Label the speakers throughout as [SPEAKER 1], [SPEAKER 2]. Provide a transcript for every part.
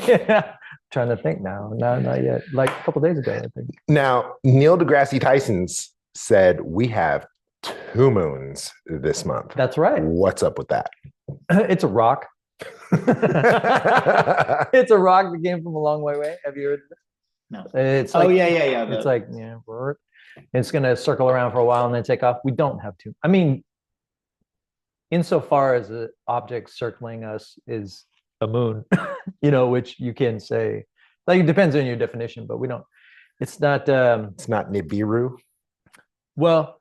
[SPEAKER 1] Yeah, trying to think now. No, not yet. Like a couple days ago, I think.
[SPEAKER 2] Now, Neil deGrasse Tyson's said we have 2 moons this month.
[SPEAKER 1] That's right.
[SPEAKER 2] What's up with that?
[SPEAKER 1] It's a rock. It's a rock that came from a long way away. Have you heard of it?
[SPEAKER 3] No.
[SPEAKER 1] It's like,
[SPEAKER 3] yeah.
[SPEAKER 1] It's like, it's going to circle around for a while and then take off. We don't have to. I mean, insofar as an object circling us is a moon, which you can say, like, it depends on your definition, but we don't. It's not.
[SPEAKER 2] It's not Nibiru.
[SPEAKER 1] Well,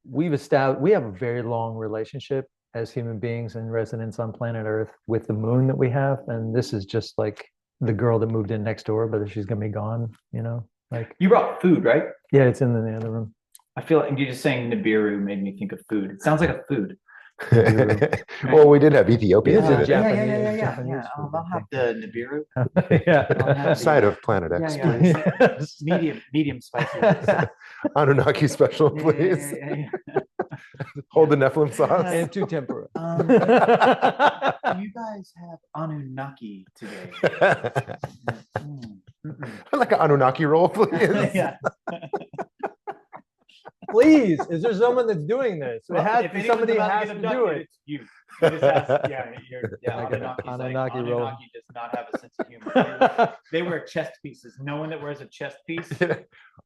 [SPEAKER 1] we have a very long relationship as human beings and residents on planet Earth with the moon that we have, and this is just like the girl that moved in next door, but she's gonna be gone. Like
[SPEAKER 3] you brought food, right?
[SPEAKER 1] Yeah, it's in the other room.
[SPEAKER 3] I feel like you just saying Nibiru made me think of food. It sounds like a food.
[SPEAKER 2] Well, we did have Ethiopia.
[SPEAKER 3] Yeah. I'll have the Nibiru.
[SPEAKER 1] Yeah.
[SPEAKER 2] Side of Planet X, please.
[SPEAKER 3] Medium spicy.
[SPEAKER 2] Anunnaki special, please.
[SPEAKER 3] Yeah.
[SPEAKER 2] Hold the Nephilim sauce.
[SPEAKER 1] And 2 tempura.
[SPEAKER 3] You guys have Anunnaki today.
[SPEAKER 2] I'd like an Anunnaki roll, please.
[SPEAKER 3] Yeah.
[SPEAKER 1] Please, is there someone that's doing this?
[SPEAKER 3] Well,
[SPEAKER 1] somebody has to do it.
[SPEAKER 3] It's you. You just
[SPEAKER 1] Anunnaki roll.
[SPEAKER 3] Anunnaki does not have a sense of humor. They wear chest pieces. No one that wears a chest piece.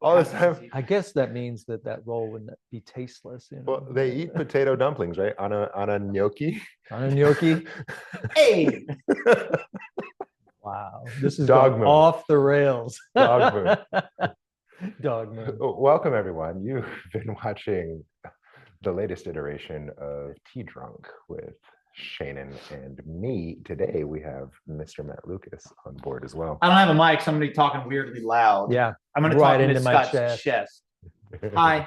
[SPEAKER 2] All this time.
[SPEAKER 1] I guess that means that roll would be tasteless.
[SPEAKER 2] Well, they eat potato dumplings, right? On a gnocchi.
[SPEAKER 1] On a gnocchi.
[SPEAKER 3] Hey.
[SPEAKER 1] Wow, this is
[SPEAKER 2] Dog moon.
[SPEAKER 1] Off the rails.
[SPEAKER 2] Dog moon.
[SPEAKER 1] Dog moon.
[SPEAKER 2] Welcome, everyone. You've been watching the latest iteration of Tea Drunk with Shannon and me. Today, we have Mr. Matt Lucas on board as well.
[SPEAKER 3] I don't have a mic, so I'm going to be talking weirdly loud.
[SPEAKER 1] Yeah.
[SPEAKER 3] I'm going to
[SPEAKER 1] right
[SPEAKER 3] talk
[SPEAKER 1] into
[SPEAKER 3] into
[SPEAKER 1] my
[SPEAKER 3] Scott's chest. Hi.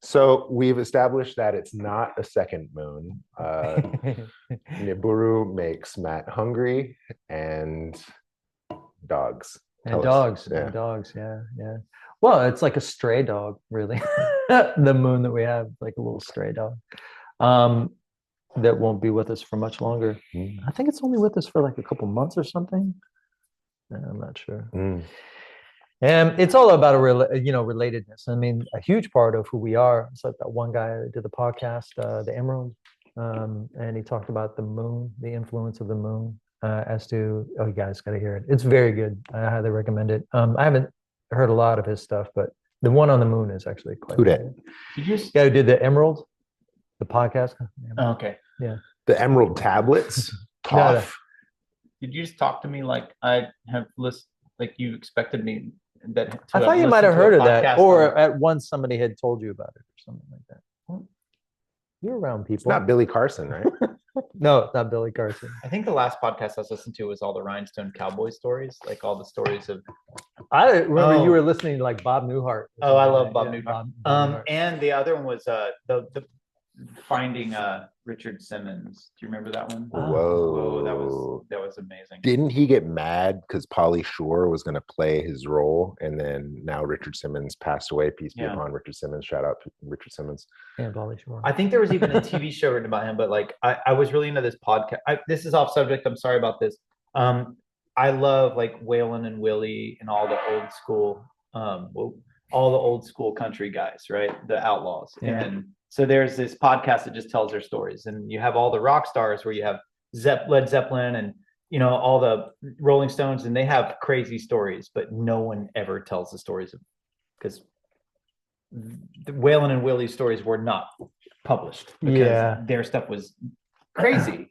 [SPEAKER 2] So we've established that it's not a second moon. Nibiru makes Matt hungry, and dogs.
[SPEAKER 1] And dogs. Yeah. Well, it's like a stray dog, really. The moon that we have, like a little stray dog, that won't be with us for much longer. I think it's only with us for like a couple months or something. I'm not sure. And it's all about relatedness. I mean, a huge part of who we are. It's like that one guy that did the podcast, the Emerald, and he talked about the moon, the influence of the moon, as to, you guys got to hear it. It's very good. I highly recommend it. I haven't heard a lot of his stuff, but the one on the moon is actually quite good.
[SPEAKER 3] Did you just...
[SPEAKER 1] guy who did the Emerald, the podcast.
[SPEAKER 3] Oh, okay.
[SPEAKER 1] Yeah.
[SPEAKER 2] The Emerald tablets. Tough.
[SPEAKER 3] Did you just talk to me like I have listened, like you expected me?
[SPEAKER 1] I thought you might have heard of that, or at once somebody had told you about it or something like that. Well, you're around people.
[SPEAKER 2] It's not Billy Carson, right?
[SPEAKER 1] No, it's not Billy Carson.
[SPEAKER 3] I think the last podcast I was listening to was all the Rhinestone Cowboy stories, like all the stories of.
[SPEAKER 1] I remember you were listening to like Bob Newhart.
[SPEAKER 3] Oh, I love Bob Newhart.
[SPEAKER 1] Bob Newhart.
[SPEAKER 3] And the other one was the Finding Richard Simmons. Do you remember that one?
[SPEAKER 2] Whoa,
[SPEAKER 3] that was amazing.
[SPEAKER 2] Didn't he get mad because Pauly Shore was going to play his role, and then now Richard Simmons passed away. Peace be upon Richard Simmons. Shout out to Richard Simmons.
[SPEAKER 1] And Pauly Shore.
[SPEAKER 3] I think there was even a TV show written about him, but like I was really into this podcast. This is off subject. I'm sorry about this. I love like Waylon and Willie and all the old school country guys, right? The Outlaws.
[SPEAKER 1] Yeah.
[SPEAKER 3] And so there's this podcast that just tells their stories, and you have all the rock stars where you have Led Zeppelin and all the Rolling Stones, and they have crazy stories, but no one ever tells the stories because the Waylon and Willie's stories were not published because their stuff was crazy,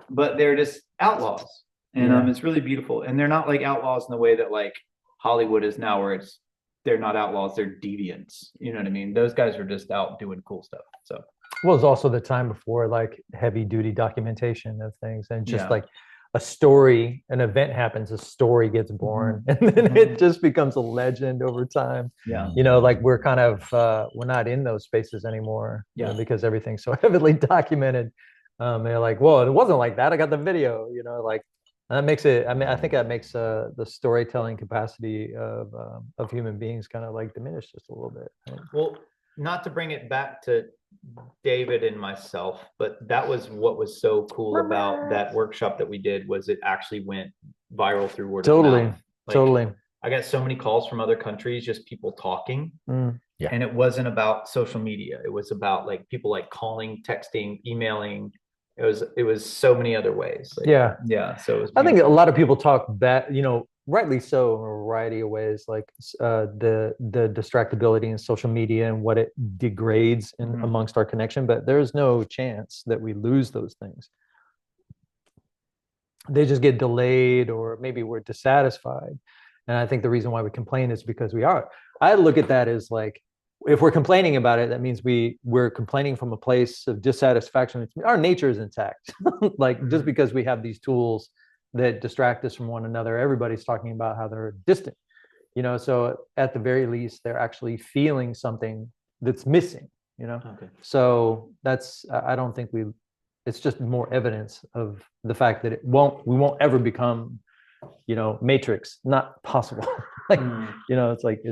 [SPEAKER 3] but they're just outlaws, and it's really beautiful, and they're not like outlaws in the way that like Hollywood is now, where they're not outlaws, they're deviants. You know what I mean? Those guys are just out doing cool stuff. So,
[SPEAKER 1] well, it's also the time before like heavy duty documentation of things, and just like a story, an event happens, a story gets born, and then it just becomes a legend over time.
[SPEAKER 3] Yeah.
[SPEAKER 1] Like we're kind of, we're not in those spaces anymore because everything's so heavily documented. They're like, well, it wasn't like that. I got the video, like. And that makes it. I mean, I think that makes the storytelling capacity of human beings kind of like diminish just a little bit. Right?
[SPEAKER 3] Well, not to bring it back to David and myself, but that was what was so cool about that workshop that we did was it actually went viral through word of mouth.
[SPEAKER 1] Totally.
[SPEAKER 3] I got so many calls from other countries, just people talking.
[SPEAKER 2] Yeah.
[SPEAKER 3] And it wasn't about social media. It was about like people like calling, texting, emailing. It was so many other ways. Like,
[SPEAKER 1] yeah.
[SPEAKER 3] So it was
[SPEAKER 1] I think a lot of people talk back, rightly so, in a variety of ways, like the distractibility in social media and what it degrades amongst our connection. But there's no chance that we lose those things. They just get delayed, or maybe we're dissatisfied. And I think the reason why we complain is because we are. I look at that as like, if we're complaining about it, that means we're complaining from a place of dissatisfaction. Our nature is intact. Like, just because we have these tools that distract us from one another, everybody's talking about how they're distant. So at the very least, they're actually feeling something that's missing.
[SPEAKER 3] Okay.
[SPEAKER 1] So I don't think it's just more evidence of the fact that we won't ever become, Matrix. Not possible. Like, it's like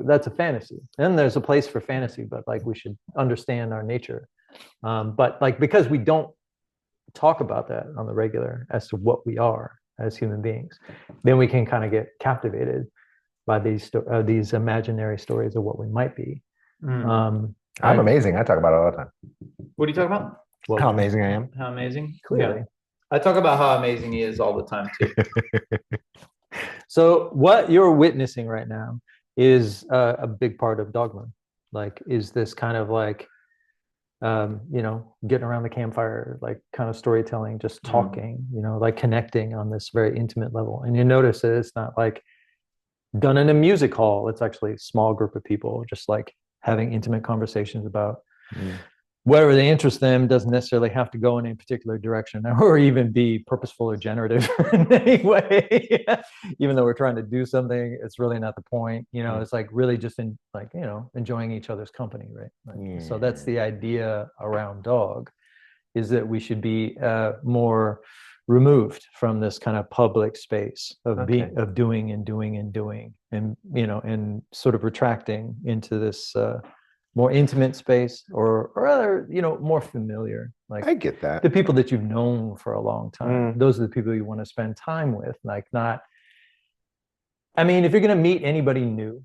[SPEAKER 1] that's a fantasy, and there's a place for fantasy, but like we should understand our nature. But like, because we don't talk about that on the regular as to what we are as human beings, then we can kind of get captivated by these imaginary stories of what we might be.
[SPEAKER 2] I'm amazing. I talk about it all the time.
[SPEAKER 3] What are you talking about?
[SPEAKER 2] How amazing I am.
[SPEAKER 3] How amazing?
[SPEAKER 1] Clearly.
[SPEAKER 3] Yeah. I talk about how amazing he is all the time too.
[SPEAKER 1] So what you're witnessing right now is a big part of Dogma. Like, is this kind of like, getting around the campfire, like kind of storytelling, just talking, like connecting on this very intimate level. And you notice that it's not like done in a music hall. It's actually a small group of people just like having intimate conversations about whatever they interest them. Doesn't necessarily have to go in a particular direction or even be purposeful or generative in any way. Even though we're trying to do something, it's really not the point. It's like really just enjoying each other's company, right? Like, so that's the idea around dog, is that we should be more removed from this kind of public space of doing and and sort of retracting into this more intimate space, or rather, more familiar. Like,
[SPEAKER 2] I get that.
[SPEAKER 1] The people that you've known for a long time, those are the people you want to spend time with. Like, not, I mean, if you're going to meet anybody new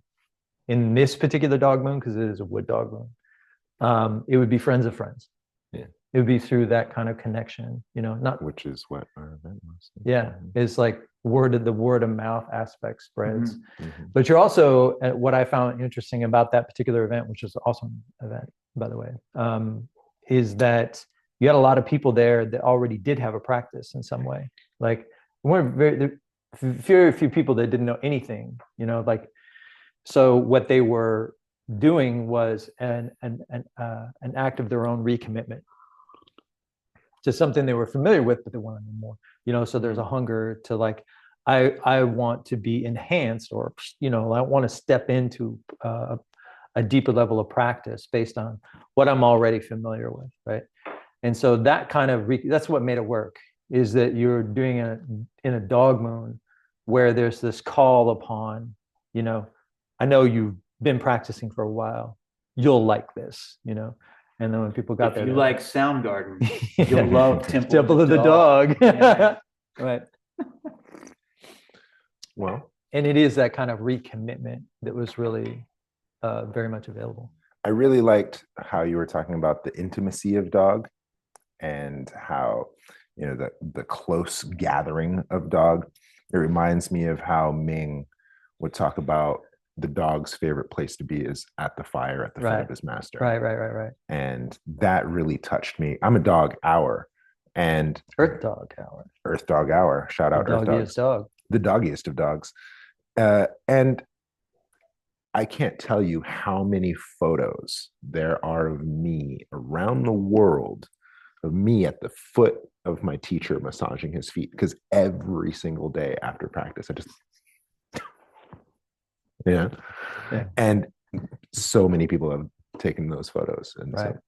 [SPEAKER 1] in this particular dog moon, because it is a wood dog moon, it would be friends of friends.
[SPEAKER 2] Yeah.
[SPEAKER 1] It would be through that kind of connection, not,
[SPEAKER 2] which is what our event was.
[SPEAKER 1] Yeah. It's like the word of mouth aspect spreads. But you're also, what I found interesting about that particular event, which was an awesome event, by the way, is that you had a lot of people there that already did have a practice in some way. Like, very few people that didn't know anything, like, so what they were doing was an act of their own recommitment to something they were familiar with, but they want to know more. So there's a hunger to like, I want to be enhanced, or I want to step into a deeper level of practice based on what I'm already familiar with, right? And so that kind of that's what made it work, is that you're doing in a dog moon where there's this call upon, I know you've been practicing for a while, you'll like this, And then when people got there,
[SPEAKER 3] you like Soundgarden, you'll love
[SPEAKER 1] Temple of the Dog.
[SPEAKER 3] Yeah.
[SPEAKER 1] Right.
[SPEAKER 2] Well,
[SPEAKER 1] and it is that kind of recommitment that was really very much available.
[SPEAKER 2] I really liked how you were talking about the intimacy of dog, and how, the close gathering of dog. It reminds me of how Ming would talk about the dog's favorite place to be is at the fire at the feet of his master.
[SPEAKER 1] Right.
[SPEAKER 2] And that really touched me. I'm a dog hour, and
[SPEAKER 1] Earth Dog Hour.
[SPEAKER 2] Shout out Earth Dogs.
[SPEAKER 1] Dog.
[SPEAKER 2] The doggiest of dogs. And I can't tell you how many photos there are of me around the world, of me at the foot of my teacher massaging his feet, because every single day after practice, I just yeah. And so many people have taken those photos, and so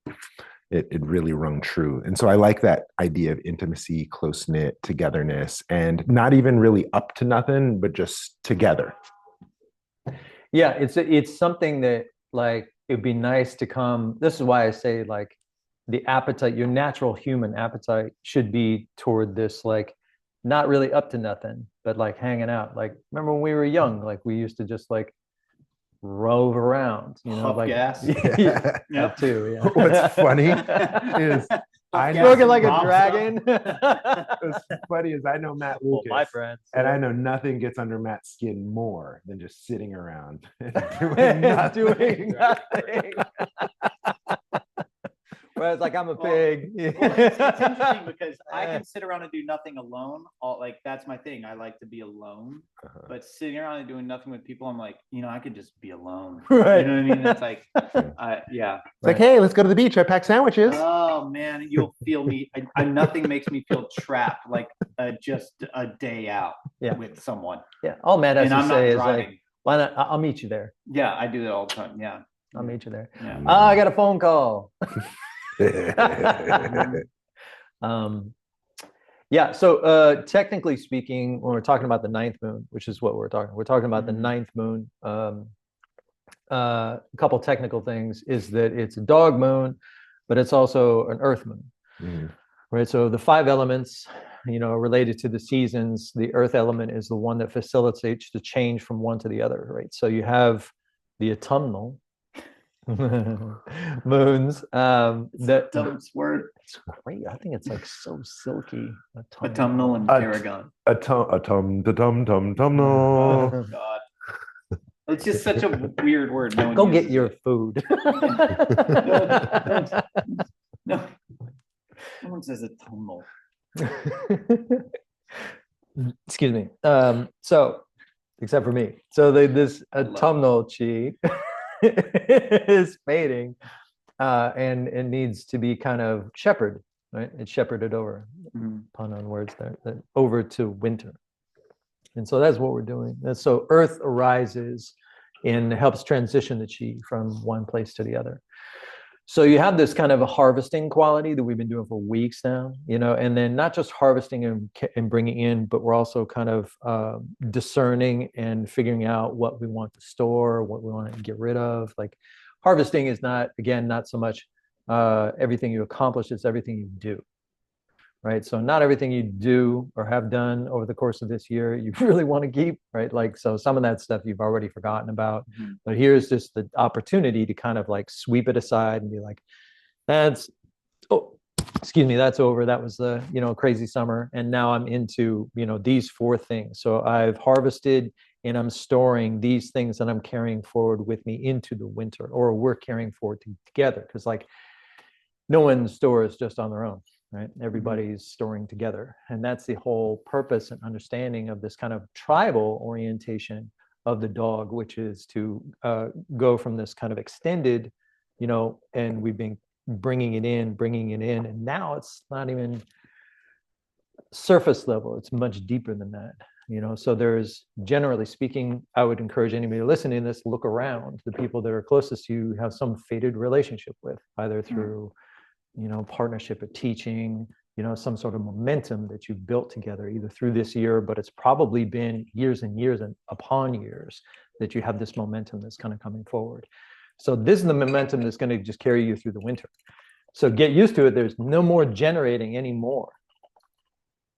[SPEAKER 2] it really rung true. And so I like that idea of intimacy, close-knit, togetherness, and not even really up to nothing, but just together.
[SPEAKER 1] Yeah, it's something that, like, it'd be nice to come. This is why I say like the appetite, your natural human appetite should be toward this, like not really up to nothing, but like hanging out. Like remember when we were young, like we used to just like rove around,
[SPEAKER 3] Puff
[SPEAKER 1] like
[SPEAKER 3] gas.
[SPEAKER 1] yeah,
[SPEAKER 3] Yep.
[SPEAKER 1] that too. Yeah.
[SPEAKER 2] What's funny is I know
[SPEAKER 1] Smoking like a
[SPEAKER 3] Mobs
[SPEAKER 1] dragon.
[SPEAKER 2] what's funny is I know Matt
[SPEAKER 1] Well,
[SPEAKER 2] Lucas,
[SPEAKER 1] my friends.
[SPEAKER 2] and
[SPEAKER 1] yeah.
[SPEAKER 2] I know nothing gets under Matt's skin more than just sitting around and doing nothing.
[SPEAKER 1] Doing nothing. Whereas, like, I'm a pig.
[SPEAKER 3] Well, it's interesting because I can sit around and do nothing alone. Like that's my thing. I like to be alone. But sitting around and doing nothing with people, I'm like, I could just be alone.
[SPEAKER 1] Right.
[SPEAKER 3] You know what I mean? It's like, yeah.
[SPEAKER 2] It's like, hey, let's go to the beach. I packed sandwiches.
[SPEAKER 3] Oh man, you'll feel me. Nothing makes me feel trapped like just a day out with someone.
[SPEAKER 1] Yeah. All Matt has
[SPEAKER 3] And
[SPEAKER 1] to
[SPEAKER 3] I'm
[SPEAKER 1] say
[SPEAKER 3] not
[SPEAKER 1] is
[SPEAKER 3] driving.
[SPEAKER 1] like, why not? I'll meet you there.
[SPEAKER 3] Yeah, I do that all the time. Yeah.
[SPEAKER 1] I'll meet you there.
[SPEAKER 3] Yeah.
[SPEAKER 1] I got a phone call. Yeah. So technically speaking, when we're talking about the ninth moon, which is what we're talking about the ninth moon. A couple technical things is that it's a dog moon, but it's also an earth moon, right? So the 5 elements, related to the seasons, the earth element is the one that facilitates the change from one to the other, right? So you have the autumnal moons. That
[SPEAKER 3] dumbest word.
[SPEAKER 1] It's great. I think it's like so silky.
[SPEAKER 3] Autumnal and tarragon.
[SPEAKER 2] Autumnal.
[SPEAKER 3] Oh God. It's just such a weird word. No one
[SPEAKER 1] Go get
[SPEAKER 3] uses
[SPEAKER 1] your
[SPEAKER 3] it.
[SPEAKER 1] food.
[SPEAKER 3] No. No one says autumnal.
[SPEAKER 1] Excuse me. So, except for me. So this autumnal chi is fading, and it needs to be kind of shepherded, right? It's shepherded over, pun on words there, over to winter. And so that's what we're doing. And so Earth arises and helps transition the chi from one place to the other. So you have this kind of a harvesting quality that we've been doing for weeks now, and then not just harvesting and bringing in, but we're also kind of discerning and figuring out what we want to store, what we want to get rid of. Like harvesting is not so much everything you accomplish, it's everything you do. Right. So not everything you do or have done over the course of this year, you really want to keep, right? Like, so some of that stuff you've already forgotten about, but here's just the opportunity to kind of like sweep it aside and be like, that's over. That was the, crazy summer. And now I'm into, these 4 things. So I've harvested and I'm storing these things that I'm carrying forward with me into the winter, or we're carrying forward together. Cause like no one stores just on their own. Right? Everybody's storing together. And that's the whole purpose and understanding of this kind of tribal orientation of the dog, which is to go from this kind of extended, and we've been bringing it in. And now it's not even surface level. It's much deeper than that. So there's, generally speaking, I would encourage anybody listening to this, look around. The people that are closest to you have some fated relationship with, either through partnership of teaching, some sort of momentum that you've built together, either through this year, but it's probably been years and years and upon years that you have this momentum that's kind of coming forward. So this is the momentum that's going to just carry you through the winter. So get used to it. There's no more generating anymore.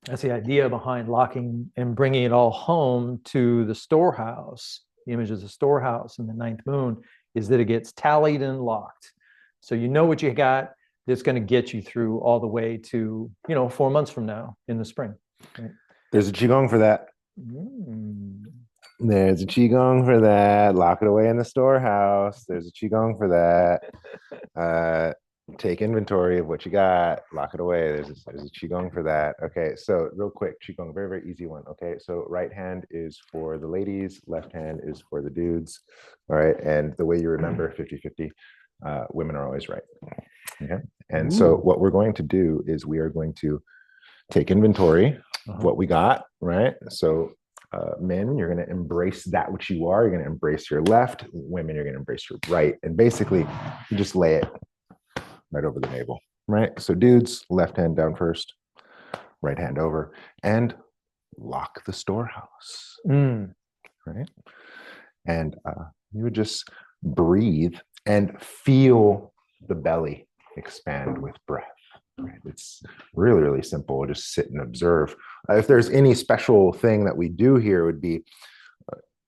[SPEAKER 1] That's the idea behind locking and bringing it all home to the storehouse. The image of the storehouse in the ninth moon is that it gets tallied and locked. So you know what you got. That's going to get you through all the way to 4 months from now in the spring. Right?
[SPEAKER 2] There's a qigong for that. There's a qigong for that. Lock it away in the storehouse. There's a qigong for that. Take inventory of what you got. Lock it away. There's a qigong for that. Okay, so real quick, qigong, very, very easy one. Okay, so right hand is for the ladies, left hand is for the dudes. All right, and the way you remember 50-50, women are always right. Okay. And so what we're going to do is we are going to take inventory of what we got, right? So men, you're going to embrace that which you are. You're going to embrace your left. Women, you're going to embrace your right. And basically, you just lay it right over the navel, right? So dudes, left hand down first, right hand over, and lock the storehouse, right? And you would just breathe and feel the belly expand with breath. Right? It's really, really simple. We'll just sit and observe. If there's any special thing that we do here, would be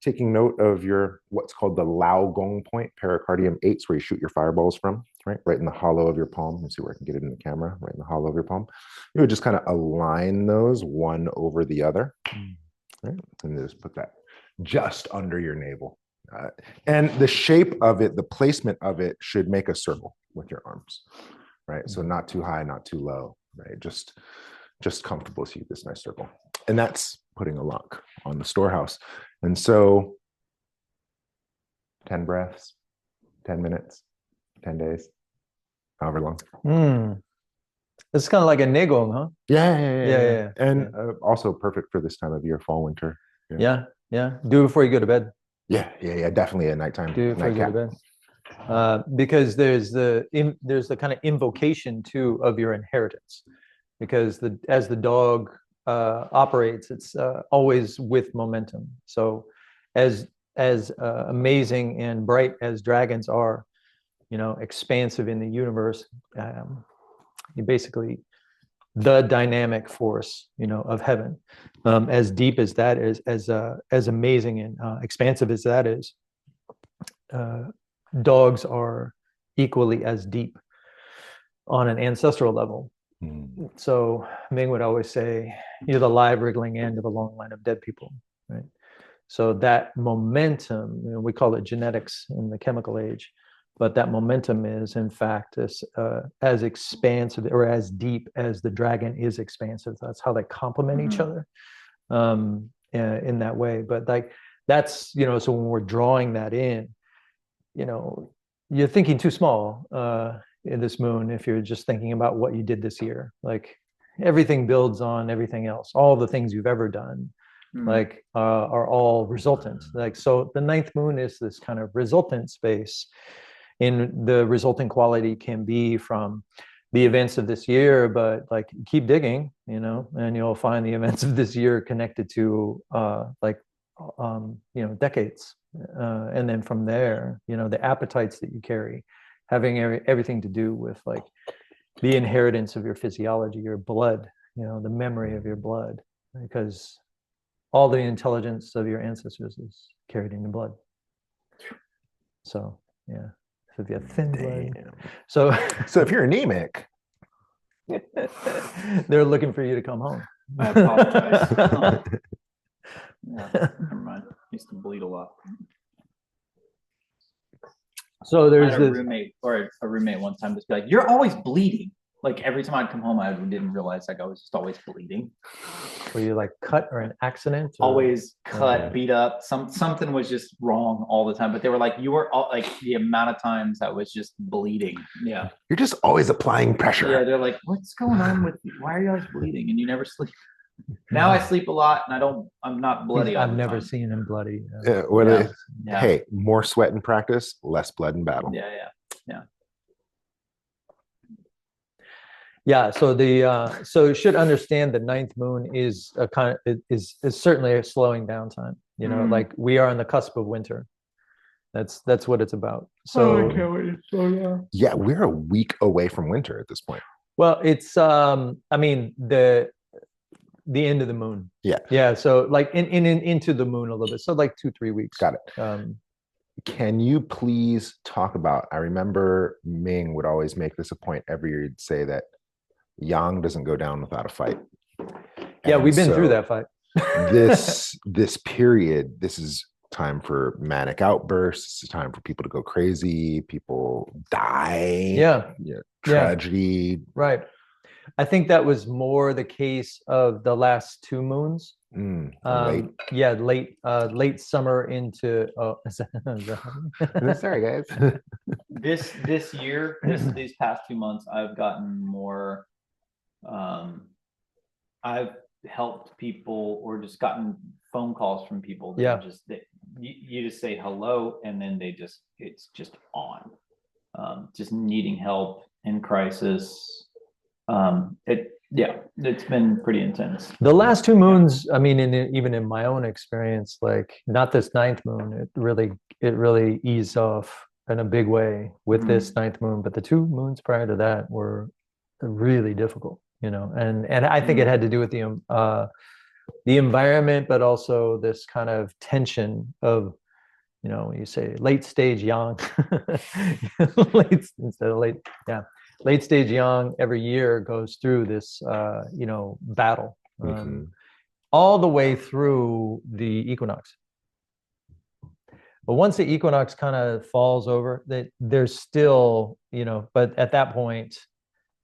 [SPEAKER 2] taking note of your what's called the Lao Gong point, pericardium 8, where you shoot your fireballs from, right in the hollow of your palm. Let's see where I can get it in the camera, right in the hollow of your palm. You would just kind of align those one over the other, right? And just put that just under your navel. And the shape of it, the placement of it should make a circle with your arms, right? So not too high, not too low, right? Just comfortable to you, this nice circle. And that's putting a lock on the storehouse. And so 10 breaths, 10 minutes, 10 days, however long.
[SPEAKER 1] It's kind of like a negong, huh?
[SPEAKER 2] Yeah. And also perfect for this time of year, fall, winter.
[SPEAKER 1] Yeah. Do it before you go to bed.
[SPEAKER 2] Yeah. Definitely a nighttime.
[SPEAKER 1] Do it before you go to bed. Because there's the kind of invocation too of your inheritance. Because as the dog operates, it's always with momentum. So as amazing and bright as dragons are, expansive in the universe, you basically the dynamic force, of heaven, as deep as that is, as amazing and expansive as that is, dogs are equally as deep on an ancestral level. So Ming would always say, you're the live wriggling end of a long line of dead people, right? So that momentum, we call it genetics in the chemical age, but that momentum is in fact as expansive or as deep as the dragon is expansive. That's how they complement each other in that way. But like that's, so when we're drawing that in, you're thinking too small in this moon if you're just thinking about what you did this year. Like everything builds on everything else. All the things you've ever done are all resultant. Like, so the ninth moon is this kind of resultant space, and the resulting quality can be from the events of this year, but like keep digging, and you'll find the events of this year connected to decades. And then from there, the appetites that you carry, having everything to do with like the inheritance of your physiology, your blood, the memory of your blood, because all the intelligence of your ancestors is carried in your blood. So, yeah. So if you have thin blood, so
[SPEAKER 2] if you're anemic,
[SPEAKER 1] they're looking for you to come home.
[SPEAKER 3] I apologize. Never mind. I used to bleed a lot.
[SPEAKER 1] So there's
[SPEAKER 3] a roommate one time just be like, "You're always bleeding." Like every time I'd come home, I didn't realize like I was just always bleeding.
[SPEAKER 1] Were you like cut or an accident? Or?
[SPEAKER 3] Always cut, beat up. Something was just wrong all the time. But they were like, you were all, like the amount of times I was just bleeding. Yeah.
[SPEAKER 2] You're just always applying pressure.
[SPEAKER 3] Yeah. They're like, what's going on with you? Why are you always bleeding? And you never sleep. Now I sleep a lot and I'm not bloody.
[SPEAKER 1] I've never seen him bloody.
[SPEAKER 2] Hey, more sweat in practice, less blood in battle.
[SPEAKER 1] Yeah. So so you should understand the ninth moon is a kind of is certainly a slowing down time. Like we are on the cusp of winter. That's what it's about. So
[SPEAKER 3] I can't wait to slow down.
[SPEAKER 2] Yeah, we're a week away from winter at this point.
[SPEAKER 1] Well, it's the end of the moon. Yeah. So like into the moon a little bit. So like 2-3 weeks.
[SPEAKER 2] Got it. Can you please talk about? I remember Ming would always make this a point every year. He'd say that Yang doesn't go down without a fight.
[SPEAKER 1] Yeah, we've been through that fight.
[SPEAKER 2] this period, this is time for manic outbursts. It's time for people to go crazy. People die. Tragedy.
[SPEAKER 1] Right. I think that was more the case of the last two moons.
[SPEAKER 2] Late.
[SPEAKER 1] Late summer into.
[SPEAKER 2] Sorry, guys.
[SPEAKER 3] This year, these past 2 months, I've gotten more. I've helped people or just gotten phone calls from people that you just say hello and then it's just on, just needing help in crisis. It's been pretty intense.
[SPEAKER 1] The last two moons, I mean, even in my own experience, like not this ninth moon, it really eased off in a big way with this ninth moon, but the 2 moons prior to that were really difficult, and I think it had to do with the environment, but also this kind of tension of, you say late stage yang, instead of late stage yang every year goes through this, battle, all the way through the equinox. But once the equinox kind of falls over, there's still, but at that point,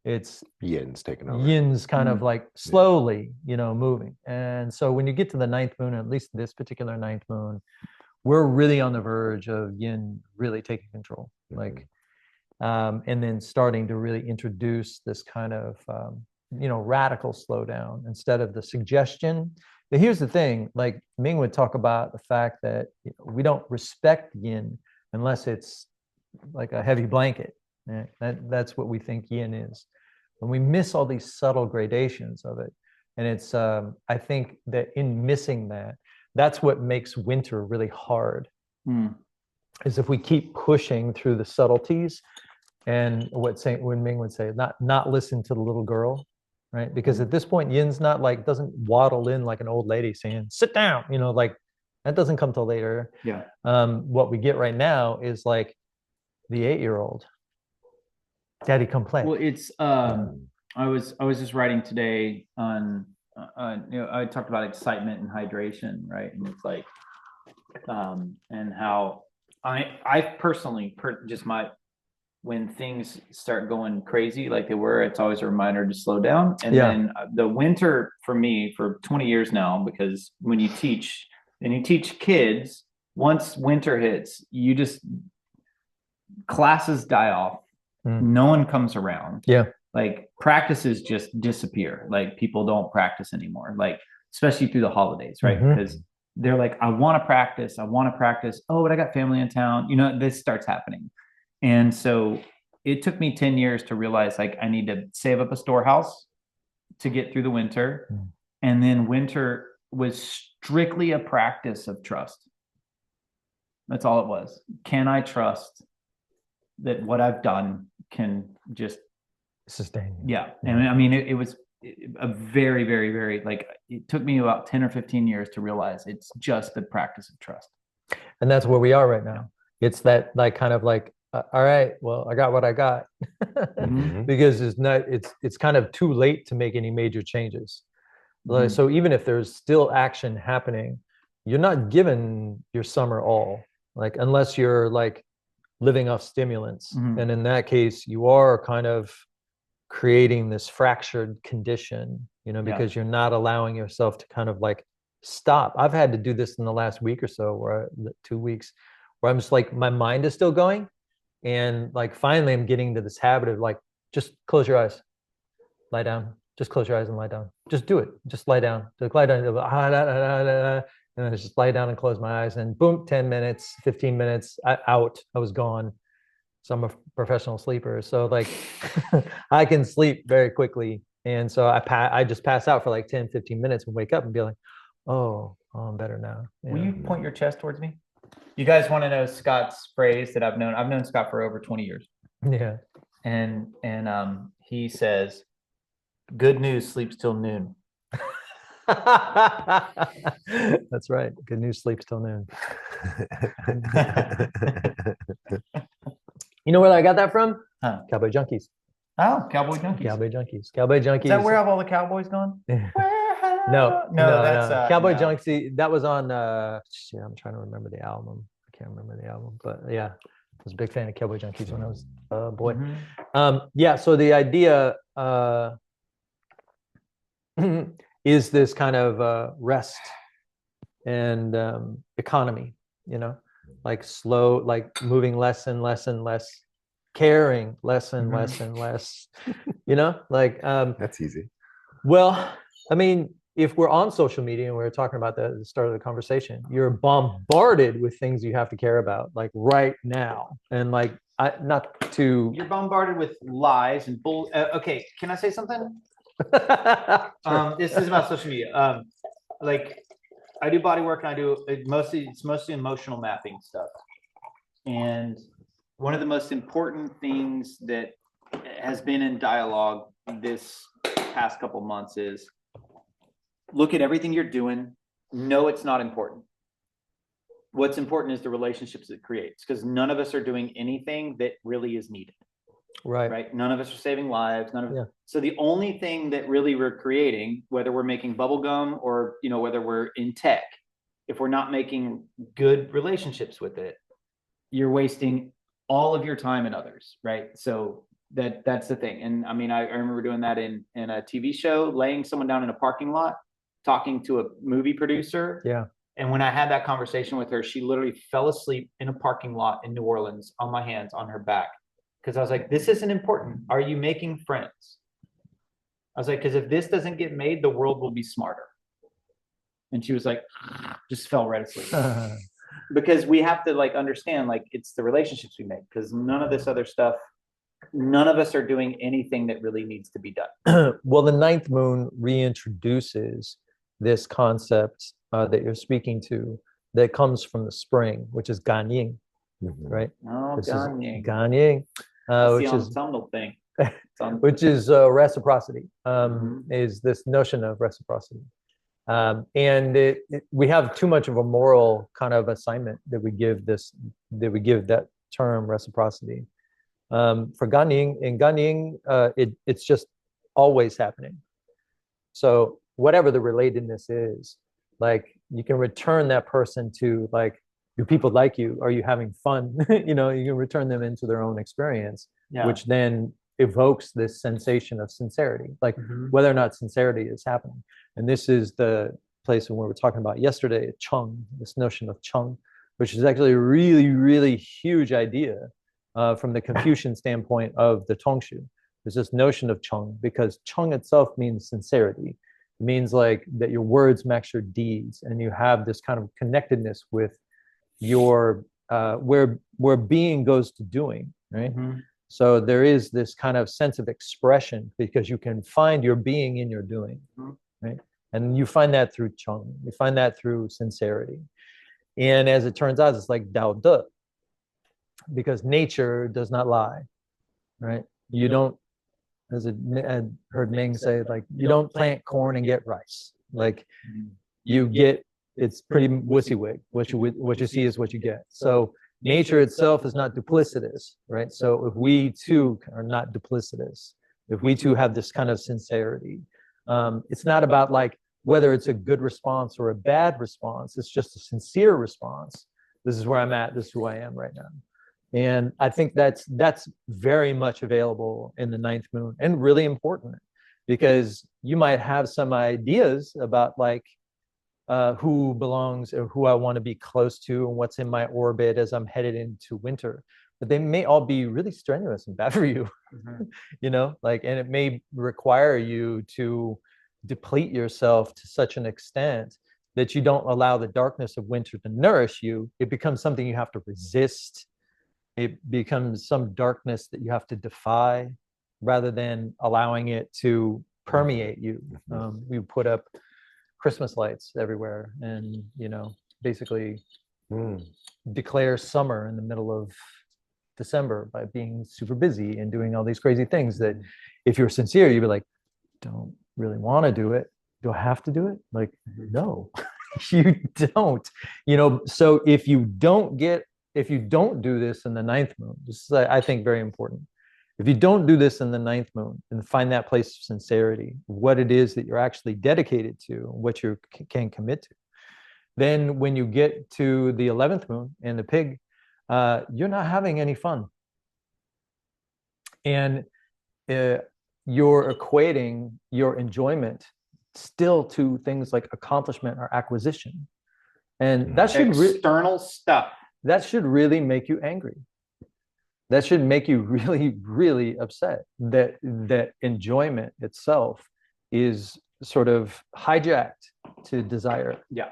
[SPEAKER 1] it's
[SPEAKER 2] Yin's taking over.
[SPEAKER 1] Yin's kind of like slowly, moving. And so when you get to the ninth moon, at least this particular ninth moon, we're really on the verge of Yin really taking control, and then starting to really introduce this kind of, radical slowdown instead of the suggestion. But here's the thing, like Ming would talk about the fact that we don't respect Yin unless it's like a heavy blanket. That's what we think Yin is. And we miss all these subtle gradations of it. And it's, I think that in missing that, that's what makes winter really hard, is if we keep pushing through the subtleties and when Ming would say, not listen to the little girl, right? Because at this point, Yin's not doesn't waddle in like an old lady saying, sit down, like that doesn't come till later.
[SPEAKER 3] Yeah.
[SPEAKER 1] What we get right now is like the 8-year-old. Daddy, come play.
[SPEAKER 3] Well, it's I was just writing today on I talked about excitement and hydration, right? And it's like and how I personally just when things start going crazy like they were, it's always a reminder to slow down. And then the winter for me for 20 years now, because when you teach kids, once winter hits, classes die off. No one comes around. Like practices just disappear. Like people don't practice anymore, like especially through the holidays, right? Because they're like, I want to practice. Oh, but I got family in town. This starts happening. And so it took me 10 years to realize like I need to save up a storehouse to get through the winter. And then winter was strictly a practice of trust. That's all it was. Can I trust that what I've done can just
[SPEAKER 1] sustain?
[SPEAKER 3] Yeah. And I mean, it was a very, very, very, like, it took me about 10 or 15 years to realize it's just the practice of trust.
[SPEAKER 1] And that's where we are right now. It's that like kind of like, all right, well, I got what I got. Because it's kind of too late to make any major changes. So even if there's still action happening, you're not given your summer all, like, unless you're like living off stimulants. And in that case, you are kind of creating this fractured condition, because you're not allowing yourself to kind of like stop. I've had to do this in the last week or so, 2 weeks, where I'm just like, my mind is still going. And like, finally I'm getting to this habit of like, just close your eyes, lie down, just close your eyes and lie down. Just do it. Just lie down. Just lie down. And I just lie down and close my eyes, and boom, 10 minutes, 15 minutes out, I was gone. So I'm a professional sleeper. So like I can sleep very quickly. And so I just pass out for like 10, 15 minutes and wake up and be like, oh, I'm better now.
[SPEAKER 3] Will you point your chest towards me? You guys want to know Scott's phrase that I've known Scott for over 20 years.
[SPEAKER 1] Yeah.
[SPEAKER 3] And he says, good news sleeps till noon.
[SPEAKER 1] That's right. Good news sleeps till noon. You know where I got that from? Cowboy Junkies.
[SPEAKER 3] Oh, Cowboy Junkies.
[SPEAKER 1] Cowboy Junkies. Cowboy Junkies.
[SPEAKER 3] Is that where have all the cowboys gone?
[SPEAKER 1] No,
[SPEAKER 3] that's
[SPEAKER 1] Cowboy Junkies. That was on. I'm trying to remember the album. I can't remember the album, but yeah, I was a big fan of Cowboy Junkies when I was a boy. So the idea is this kind of rest and economy, like slow, like moving less and less and less, caring less and less and less, like
[SPEAKER 2] That's easy.
[SPEAKER 1] Well, I mean, if we're on social media and we're talking about that at the start of the conversation, you're bombarded with things you have to care about, like right now. And like, you're
[SPEAKER 3] bombarded with lies and bull. Okay, can I say something? This is about social media. Like, I do body work, and I do it's mostly emotional mapping stuff. And one of the most important things that has been in dialogue this past couple months is look at everything you're doing. No, it's not important. What's important is the relationships it creates, because none of us are doing anything that really is needed. Right. None of us are saving lives. So the only thing that really we're creating, whether we're making bubble gum or, whether we're in tech, if we're not making good relationships with it, you're wasting all of your time and others. Right. So that's the thing. And I mean, I remember doing that in a TV show, laying someone down in a parking lot, talking to a movie producer.
[SPEAKER 1] Yeah.
[SPEAKER 3] And when I had that conversation with her, she literally fell asleep in a parking lot in New Orleans on my hands, on her back. Because I was like, this isn't important. Are you making friends? I was like, because if this doesn't get made, the world will be smarter. And she was like, just fell right asleep. Because we have to understand, it's the relationships we make, because none of this other stuff, none of us are doing anything that really needs to be done.
[SPEAKER 1] Well, the ninth moon reintroduces this concept that you're speaking to that comes from the spring, which is Ganying, right?
[SPEAKER 3] Oh,
[SPEAKER 1] this
[SPEAKER 3] Ganying.
[SPEAKER 1] Is Ganying, which is
[SPEAKER 3] autumnal thing.
[SPEAKER 1] Which is reciprocity, is this notion of reciprocity. And we have too much of a moral kind of assignment that we give that term reciprocity. For Ganying, in Ganying, it's just always happening. So whatever the relatedness is, you can return that person to do people like you? Are you having fun? You can return them into their own experience, which then evokes this sensation of sincerity, whether or not sincerity is happening. And this is the place when we were talking about yesterday, Cheng, this notion of Cheng, which is actually a really, really huge idea from the Confucian standpoint of the Tongshu. There's this notion of Cheng, because Cheng itself means sincerity. It means that your words match your deeds, and you have this kind of connectedness with your where being goes to doing, right? So there is this kind of sense of expression, because you can find your being in your doing, right? And you find that through Cheng. You find that through sincerity. And as it turns out, it's like Dao De, because nature does not lie, right? You don't, as I heard Ming say, you don't plant corn and get rice. You get, it's pretty WYSIWYG. What you see is what you get. So nature itself is not duplicitous, right? So if we too are not duplicitous, if we too have this kind of sincerity, it's not about whether it's a good response or a bad response. It's just a sincere response. This is where I'm at. This is who I am right now. And I think that's very much available in the ninth moon, and really important, because you might have some ideas about who belongs or who I want to be close to and what's in my orbit as I'm headed into winter, but they may all be really strenuous and bad for you. And it may require you to deplete yourself to such an extent that you don't allow the darkness of winter to nourish you. It becomes something you have to resist. It becomes some darkness that you have to defy, rather than allowing it to permeate you. We put up Christmas lights everywhere, and basically declare summer in the middle of December by being super busy and doing all these crazy things that, if you're sincere, you'd be like, don't really want to do it. Do I have to do it? No, you don't. So if you don't do this in the ninth moon, this is, I think, very important. If you don't do this in the ninth moon and find that place of sincerity, what it is that you're actually dedicated to, what you can commit to, then when you get to the 11th moon in the pig, you're not having any fun. And you're equating your enjoyment still to things like accomplishment or acquisition. And that should
[SPEAKER 3] external stuff.
[SPEAKER 1] That should really make you angry. That should make you really, really upset that enjoyment itself is sort of hijacked to desire.
[SPEAKER 3] Yeah.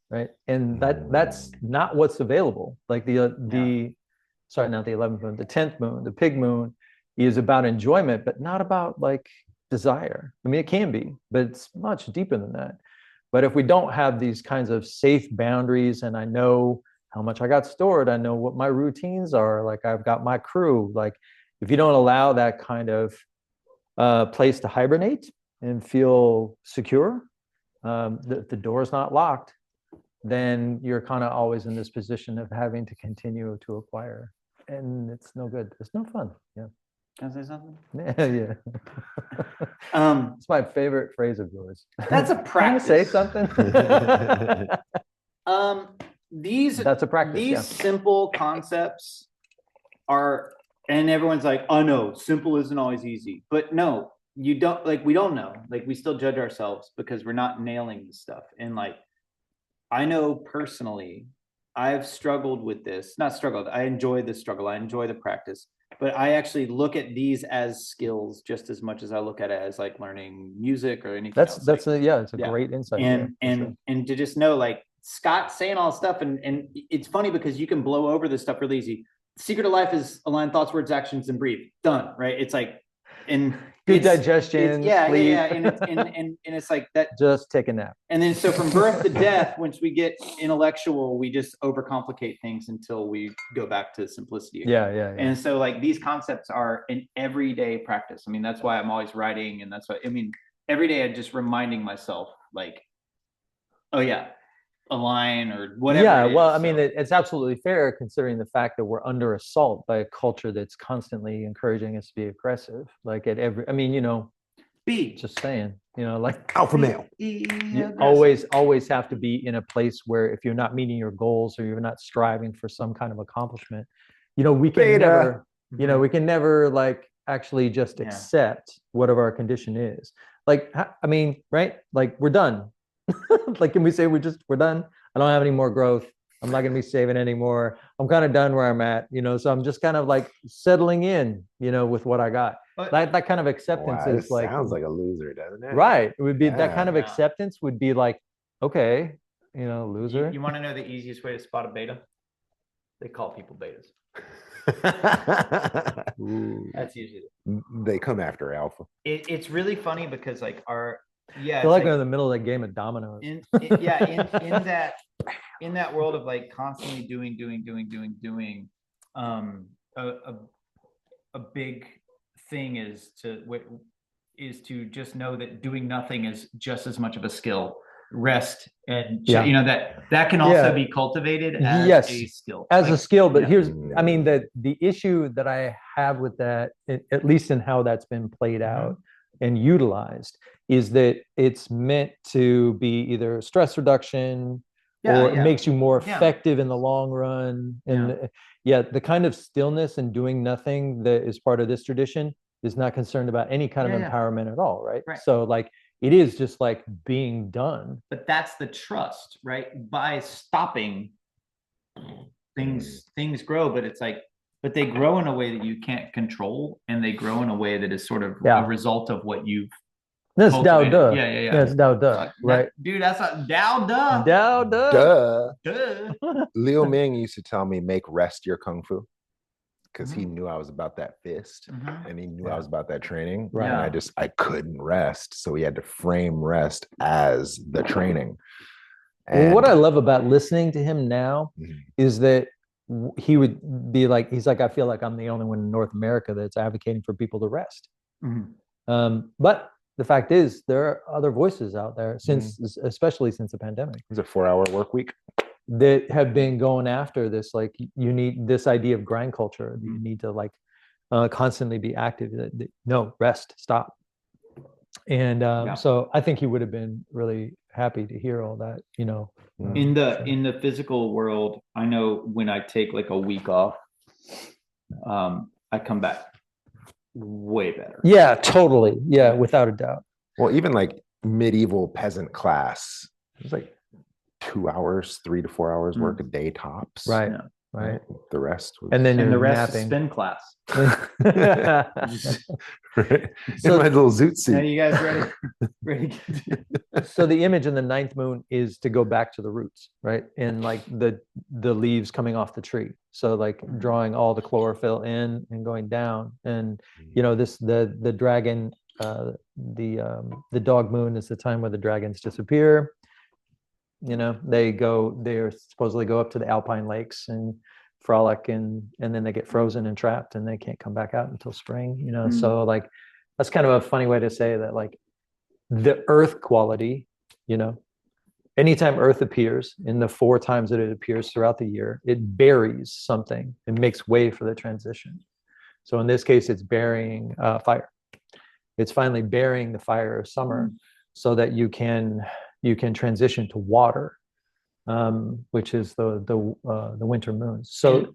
[SPEAKER 1] Right. And that's not what's available. Not the 11th moon, the 10th moon, the pig moon is about enjoyment, but not about desire. I mean, it can be, but it's much deeper than that. But if we don't have these kinds of safe boundaries, and I know how much I got stored. I know what my routines are. Like I've got my crew. Like if you don't allow that kind of place to hibernate and feel secure, the door is not locked, then you're kind of always in this position of having to continue to acquire. And it's no good. It's no fun. Yeah.
[SPEAKER 4] Can I say something?
[SPEAKER 1] Yeah. It's my favorite phrase of yours.
[SPEAKER 4] That's a
[SPEAKER 1] Can I
[SPEAKER 4] practice.
[SPEAKER 1] say something?
[SPEAKER 4] That's
[SPEAKER 1] a practice.
[SPEAKER 4] These simple concepts are, and everyone's like, oh no, simple isn't always easy. But no, you don't, like, we don't know. Like, we still judge ourselves because we're not nailing this stuff. And like, I know personally, I've struggled with this. Not struggled. I enjoy the struggle. I enjoy the practice. But I actually look at these as skills just as much as I look at it as like learning music or anything else.
[SPEAKER 1] It's a great insight.
[SPEAKER 4] And to just know, like, Scott's saying all this stuff, and it's funny because you can blow over this stuff really easy. The secret of life is align thoughts, words, actions, and breathe. Done. Right? It's like, and
[SPEAKER 1] good digestion. Sleep.
[SPEAKER 4] And it's like that.
[SPEAKER 1] Just take a nap.
[SPEAKER 4] And then so from birth to death, once we get intellectual, we just overcomplicate things until we go back to simplicity again.
[SPEAKER 1] Yeah.
[SPEAKER 4] And so like these concepts are an everyday practice. I mean, that's why I'm always writing, and that's why, I mean, every day I'm just reminding myself, like, oh yeah, a line or whatever.
[SPEAKER 1] Yeah, well, I mean, it's absolutely fair considering the fact that we're under assault by a culture that's constantly encouraging us to be aggressive. Like at every, I mean, just saying, like
[SPEAKER 2] alpha male.
[SPEAKER 1] You always have to be in a place where if you're not meeting your goals or you're not striving for some kind of accomplishment, we can never, we can never like actually just accept whatever our condition is. Like, I mean, right? Like we're done. Like, can we say we're done? I don't have any more growth. I'm not going to be saving anymore. I'm kind of done where I'm at, so I'm just kind of like settling in, with what I got. That kind of acceptance is like,
[SPEAKER 2] sounds like a loser, doesn't it?
[SPEAKER 1] Right. It would be that kind of acceptance would be like, okay, loser.
[SPEAKER 3] You want to know the easiest way to spot a beta? They call people betas. That's usually
[SPEAKER 2] they come after alpha.
[SPEAKER 3] It's really funny because like
[SPEAKER 1] I feel like we're in the middle of that game of dominoes.
[SPEAKER 3] In that world of like constantly doing, a big thing is to just know that doing nothing is just as much of a skill. Rest and that can also be cultivated as a skill.
[SPEAKER 1] But here's, I mean, the issue that I have with that, at least in how that's been played out and utilized, is that it's meant to be either stress reduction or it makes you more effective in the long run. And the kind of stillness and doing nothing that is part of this tradition is not concerned about any kind of empowerment at all, right? So like it is just like being done.
[SPEAKER 3] But that's the trust, right? By stopping, things grow, but it's like, but they grow in a way that you can't control, and they grow in a way that is sort of a result of what you've
[SPEAKER 1] That's Dao De.
[SPEAKER 3] Yeah.
[SPEAKER 1] That's Dao De, right?
[SPEAKER 3] Dude, that's not Dao De.
[SPEAKER 1] Dao De.
[SPEAKER 2] Duh. Liu Ming used to tell me, make rest your kung fu, because he knew I was about that fist, and he knew I was about that training.
[SPEAKER 1] Right.
[SPEAKER 2] And I couldn't rest. So he had to frame rest as the training. And
[SPEAKER 1] what I love about listening to him now is that he would be like, he's like, I feel like I'm the only one in North America that's advocating for people to rest. But the fact is, there are other voices out there especially since the pandemic.
[SPEAKER 2] It's a 4-hour work week
[SPEAKER 1] that have been going after this. Like, you need this idea of grind culture. You need to like constantly be active. No, rest, stop. And so I think he would have been really happy to hear all that,
[SPEAKER 4] In the physical world, I know when I take like a week off, I come back way better.
[SPEAKER 1] Yeah, totally. Yeah, without a doubt.
[SPEAKER 2] Well, even like medieval peasant class, it was like 2 hours, 3 to 4 hours work a day tops.
[SPEAKER 1] Right. Right.
[SPEAKER 2] The rest was...
[SPEAKER 1] And then
[SPEAKER 4] the rest
[SPEAKER 1] napping.
[SPEAKER 4] is spin class.
[SPEAKER 2] Right. So, in my little zoot suit.
[SPEAKER 4] Now you guys ready?
[SPEAKER 1] So the image in the ninth moon is to go back to the roots, right? And like the leaves coming off the tree. So like drawing all the chlorophyll in and going down. And the dragon, the dog moon is the time where the dragons disappear. they're supposedly go up to the alpine lakes and frolic, and then they get frozen and trapped and they can't come back out until spring, so like that's kind of a funny way to say that, like the earth quality, anytime earth appears, in the 4 times that it appears throughout the year, it buries something and makes way for the transition. So in this case, it's burying fire. It's finally burying the fire of summer so that you can transition to water, which is the winter moons. So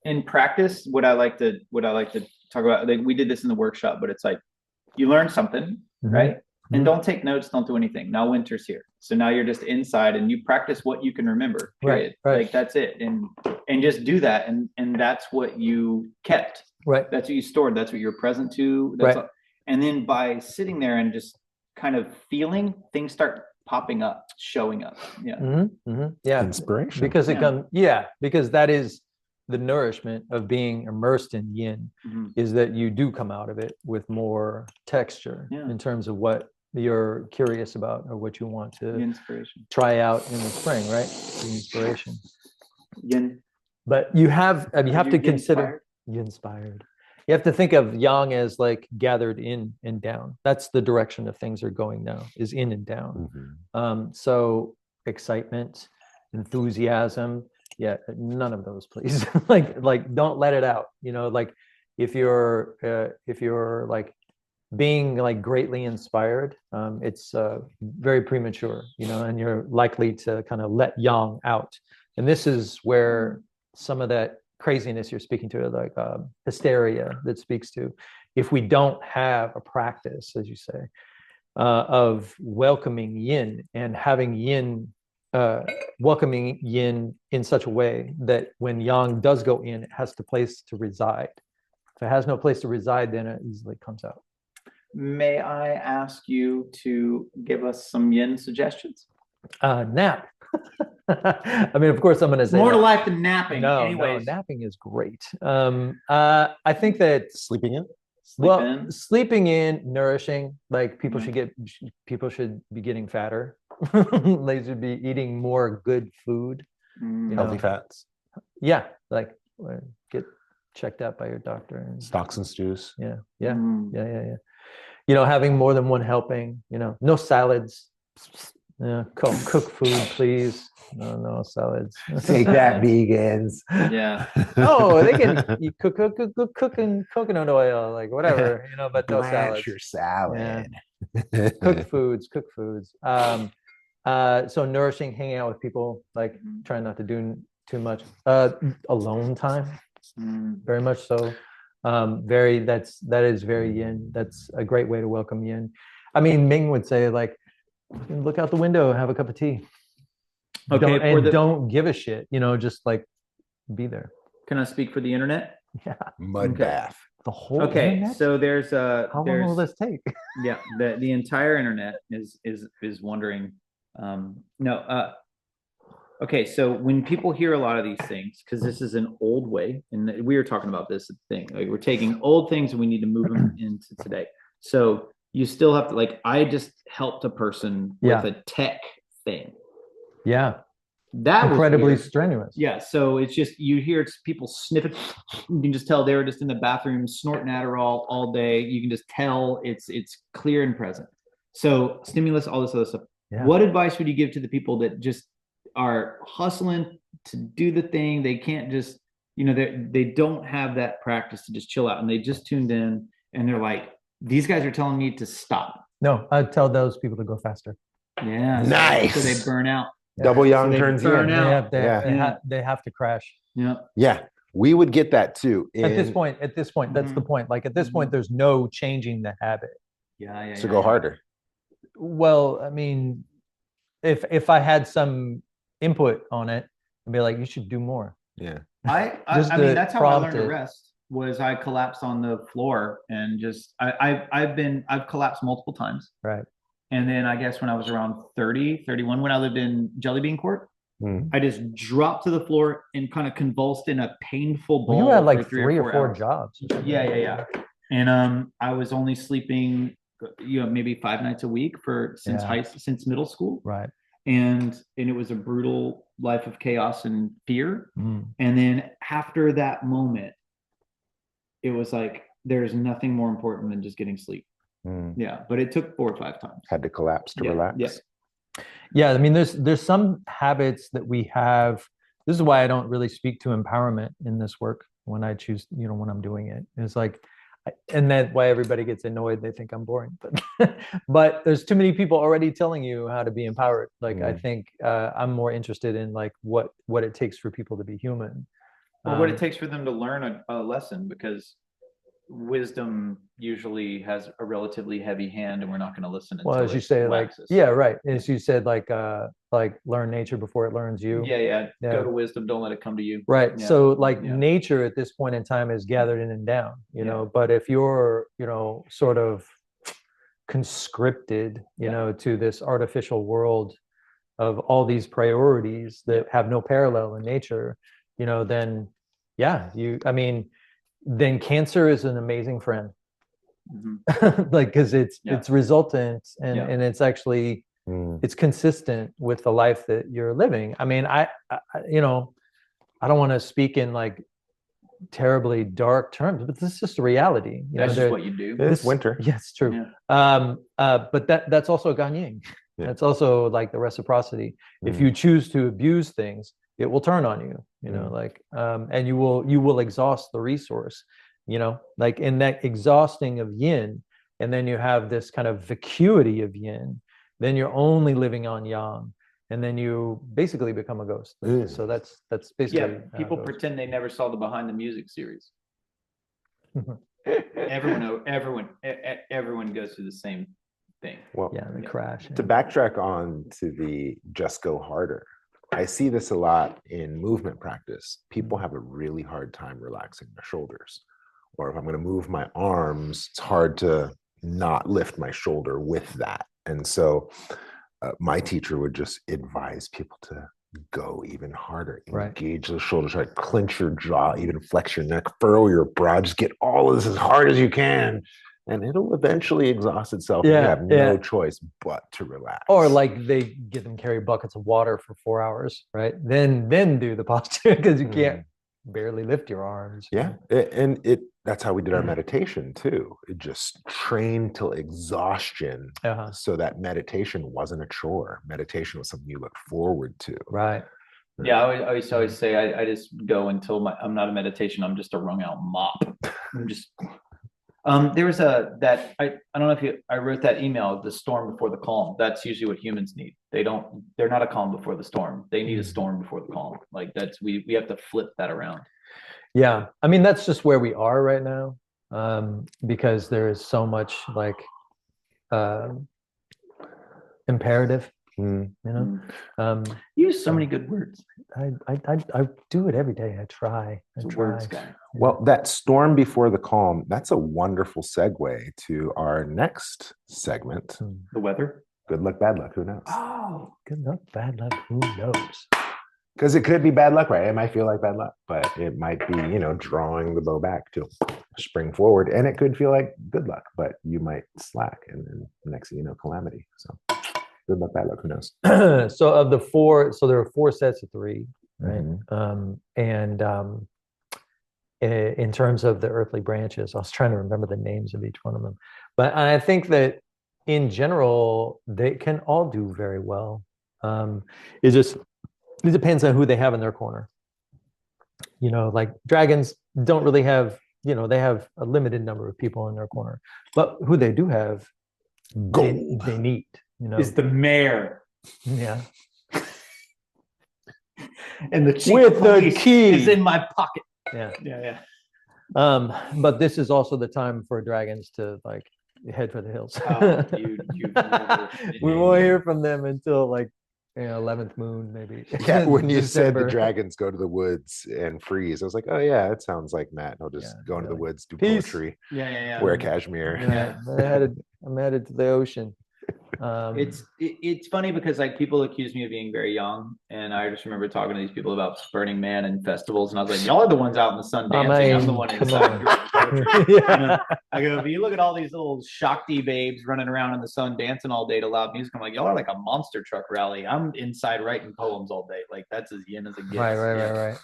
[SPEAKER 3] in practice, what I like to talk about, like we did this in the workshop, but it's like you learn something, right? And don't take notes, don't do anything. Now winter's here. So now you're just inside and you practice what you can remember, period.
[SPEAKER 1] Right.
[SPEAKER 3] Like that's it. And just do that. And that's what you kept.
[SPEAKER 1] Right.
[SPEAKER 3] That's what you stored. That's what you're present to. That's all. And then by sitting there and just kind of feeling, things start popping up, showing up. Yeah.
[SPEAKER 1] Yeah.
[SPEAKER 2] Inspiration.
[SPEAKER 1] Because because that is the nourishment of being immersed in yin, is that you do come out of it with more texture in terms of what you're curious about or what you want to try out in the spring, right? The inspiration.
[SPEAKER 3] Yin.
[SPEAKER 1] But you have to consider
[SPEAKER 3] inspired?
[SPEAKER 1] you have to think of yang as like gathered in and down. That's the direction that things are going now, is in and down. So excitement, enthusiasm, none of those, please. like don't let it out. Like if you're like being like greatly inspired, it's very premature, and you're likely to kind of let yang out. And this is where some of that craziness you're speaking to, like hysteria that speaks to, if we don't have a practice, as you say, of welcoming yin and having yin, welcoming yin in such a way that when yang does go in, it has the place to reside. If it has no place to reside, then it easily comes out.
[SPEAKER 3] May I ask you to give us some yin suggestions?
[SPEAKER 1] Nap. I mean, of course, I'm going to say
[SPEAKER 3] more to life than napping.
[SPEAKER 1] No, napping is great. I think that
[SPEAKER 2] sleeping in.
[SPEAKER 1] Sleeping in, nourishing. Like people should be getting fatter. They should be eating more good food.
[SPEAKER 2] Healthy fats.
[SPEAKER 1] Yeah, like get checked out by your doctor. And
[SPEAKER 2] stocks and stews.
[SPEAKER 1] Yeah. Having more than one helping. No salads. Cook food, please. No salads.
[SPEAKER 2] Take that, vegans.
[SPEAKER 3] Yeah.
[SPEAKER 1] Oh, they can eat cooking coconut oil, like whatever, but no salads.
[SPEAKER 2] Your salad.
[SPEAKER 1] Yeah. Cook foods. So nourishing, hanging out with people, like trying not to do too much. Alone time, very much so. That is very yin. That's a great way to welcome yin. I mean, Ming would say, like, look out the window, have a cup of tea.
[SPEAKER 3] Okay,
[SPEAKER 1] don't give a shit, just like be there.
[SPEAKER 3] Can I speak for the internet?
[SPEAKER 1] Yeah.
[SPEAKER 2] Mud bath.
[SPEAKER 1] The whole
[SPEAKER 3] internet? So there's
[SPEAKER 1] how long will this take?
[SPEAKER 3] Yeah, the entire internet is wondering. Okay, so when people hear a lot of these things, because this is an old way, and we were talking about this thing, like we're taking old things and we need to move them into today. So you still have to, like, I just helped a person with a tech thing.
[SPEAKER 1] Yeah.
[SPEAKER 3] That
[SPEAKER 1] incredibly
[SPEAKER 3] was
[SPEAKER 1] strenuous.
[SPEAKER 3] Yeah. So it's just, you hear people sniffing. You can just tell they were just in the bathroom snorting Adderall all day. You can just tell it's clear and present. So stimulus, all this other stuff. Yeah. What advice would you give to the people that just are hustling to do the thing? They can't just, they don't have that practice to just chill out, and they just tuned in and they're like, these guys are telling me to stop.
[SPEAKER 1] No, I'd tell those people to go faster.
[SPEAKER 3] Yeah.
[SPEAKER 2] Nice.
[SPEAKER 3] So they burn out.
[SPEAKER 2] Double yang turns
[SPEAKER 3] burn
[SPEAKER 2] yin.
[SPEAKER 3] out.
[SPEAKER 1] They have to crash.
[SPEAKER 3] Yeah.
[SPEAKER 2] Yeah. We would get that too.
[SPEAKER 1] At this point, that's the point. Like at this point, there's no changing the habit.
[SPEAKER 2] So go harder.
[SPEAKER 1] Well, I mean, if I had some input on it, I'd be like, you should do more.
[SPEAKER 2] Yeah.
[SPEAKER 3] I mean, that's how I learned to rest. Was I collapsed on the floor and just I've collapsed multiple times.
[SPEAKER 1] Right.
[SPEAKER 3] And then I guess when I was around 30, 31, when I lived in Jelly Bean Court, I just dropped to the floor and kind of convulsed in a painful ball.
[SPEAKER 1] You had like three or four jobs.
[SPEAKER 3] Yeah. And I was only sleeping, maybe 5 nights a week since middle school.
[SPEAKER 1] Right.
[SPEAKER 4] and it was a brutal life of chaos and fear.
[SPEAKER 1] Mm.
[SPEAKER 4] And then after that moment, it was like there's nothing more important than just getting sleep. Yeah, but it took 4 or 5 times.
[SPEAKER 2] Had to collapse to relax.
[SPEAKER 1] Yeah, I mean, there's some habits that we have. This is why I don't really speak to empowerment in this work when I choose, when I'm doing it. It's like, and that's why everybody gets annoyed. They think I'm boring, but there's too many people already telling you how to be empowered. Like, I think I'm more interested in like what it takes for people to be human,
[SPEAKER 3] or what it takes for them to learn a lesson, because wisdom usually has a relatively heavy hand, and we're not going to listen until
[SPEAKER 1] as you say,
[SPEAKER 3] waxes.
[SPEAKER 1] right. As you said, like learn nature before it learns you.
[SPEAKER 3] Yeah. Go to wisdom, don't let it come to you.
[SPEAKER 1] Right.
[SPEAKER 3] Yeah.
[SPEAKER 1] So like nature at this point in time is gathered in and down, but if you're, sort of conscripted, to this artificial world of all these priorities that have no parallel in nature, then then cancer is an amazing friend. Like, because it's resultant and it's actually it's consistent with the life that you're living. I mean, I don't want to speak in like terribly dark terms, but this is just a reality.
[SPEAKER 3] That's just what you do.
[SPEAKER 2] It's winter.
[SPEAKER 1] Yeah, it's true. But that's also Ganying. Yeah. That's also like the reciprocity. If you choose to abuse things, it will turn on you, and you will exhaust the resource, like in that exhausting of yin, and then you have this kind of vacuity of yin, then you're only living on yang, and then you basically become a ghost. So that's basically
[SPEAKER 3] people pretend they never saw the Behind the Music series. everyone goes through the same thing.
[SPEAKER 2] Well,
[SPEAKER 1] the crash.
[SPEAKER 2] To backtrack on to the just go harder, I see this a lot in movement practice. People have a really hard time relaxing their shoulders. Or if I'm going to move my arms, it's hard to not lift my shoulder with that. And so my teacher would just advise people to go even harder, engage the shoulders, try to clench your jaw, even flex your neck, furrow your brow, just get all of this as hard as you can. And it'll eventually exhaust itself. And you have no choice but to relax.
[SPEAKER 1] Or like they get them carry buckets of water for 4 hours, right? Then do the posture, because you can't barely lift your arms.
[SPEAKER 2] Yeah, that's how we did our meditation too. It just trained till exhaustion, so that meditation wasn't a chore. Meditation was something you looked forward to.
[SPEAKER 1] Right.
[SPEAKER 3] Yeah, I always say I just go until I'm not a meditation. I'm just a wrung out mop. I'm just. There was I don't know if I wrote that email, the storm before the calm. That's usually what humans need. They're not a calm before the storm. They need a storm before the calm. Like we have to flip that around.
[SPEAKER 1] Yeah. I mean, that's just where we are right now. Because there is so much like imperative, you
[SPEAKER 3] use so many good words.
[SPEAKER 1] I do it every day. I try.
[SPEAKER 3] Words guy.
[SPEAKER 2] Well, that storm before the calm, that's a wonderful segue to our next segment.
[SPEAKER 3] The weather.
[SPEAKER 2] Good luck, bad luck, who knows?
[SPEAKER 1] Oh, good luck, bad luck, who knows?
[SPEAKER 2] Because it could be bad luck, right? It might feel like bad luck, but it might be, drawing the bow back to spring forward. And it could feel like good luck, but you might slack, and then next thing you know, calamity. So good luck, bad luck, who knows?
[SPEAKER 1] So of the 4, so there are 4 sets of 3, right? In terms of the earthly branches, I was trying to remember the names of each one of them, but I think that in general they can all do very well. It depends on who they have in their corner. Like dragons don't really have, they have a limited number of people in their corner, but who they do have, they need,
[SPEAKER 3] is the mayor.
[SPEAKER 1] Yeah.
[SPEAKER 3] And the chief
[SPEAKER 1] with the key
[SPEAKER 3] is in my pocket.
[SPEAKER 1] Yeah. But this is also the time for dragons to like head for the hills. We won't hear from them until like 11th moon, maybe.
[SPEAKER 2] Yeah, when you said the dragons go to the woods and freeze, I was like, oh yeah, it sounds like Matt. He'll just go into the woods, do poetry, wear cashmere.
[SPEAKER 1] Yeah, I'm headed to the ocean.
[SPEAKER 3] It's funny because like people accuse me of being very young, and I just remember talking to these people about Burning Man and festivals, and I was like, y'all are the ones out in the sun dancing. I'm the one inside.
[SPEAKER 1] Yeah.
[SPEAKER 4] I go, but you look at all these little Shakti babes running around in the sun, dancing all day to loud music. I'm like, y'all are like a monster truck rally. I'm inside writing poems all day. Like that's as yin as it gets.
[SPEAKER 1] Right.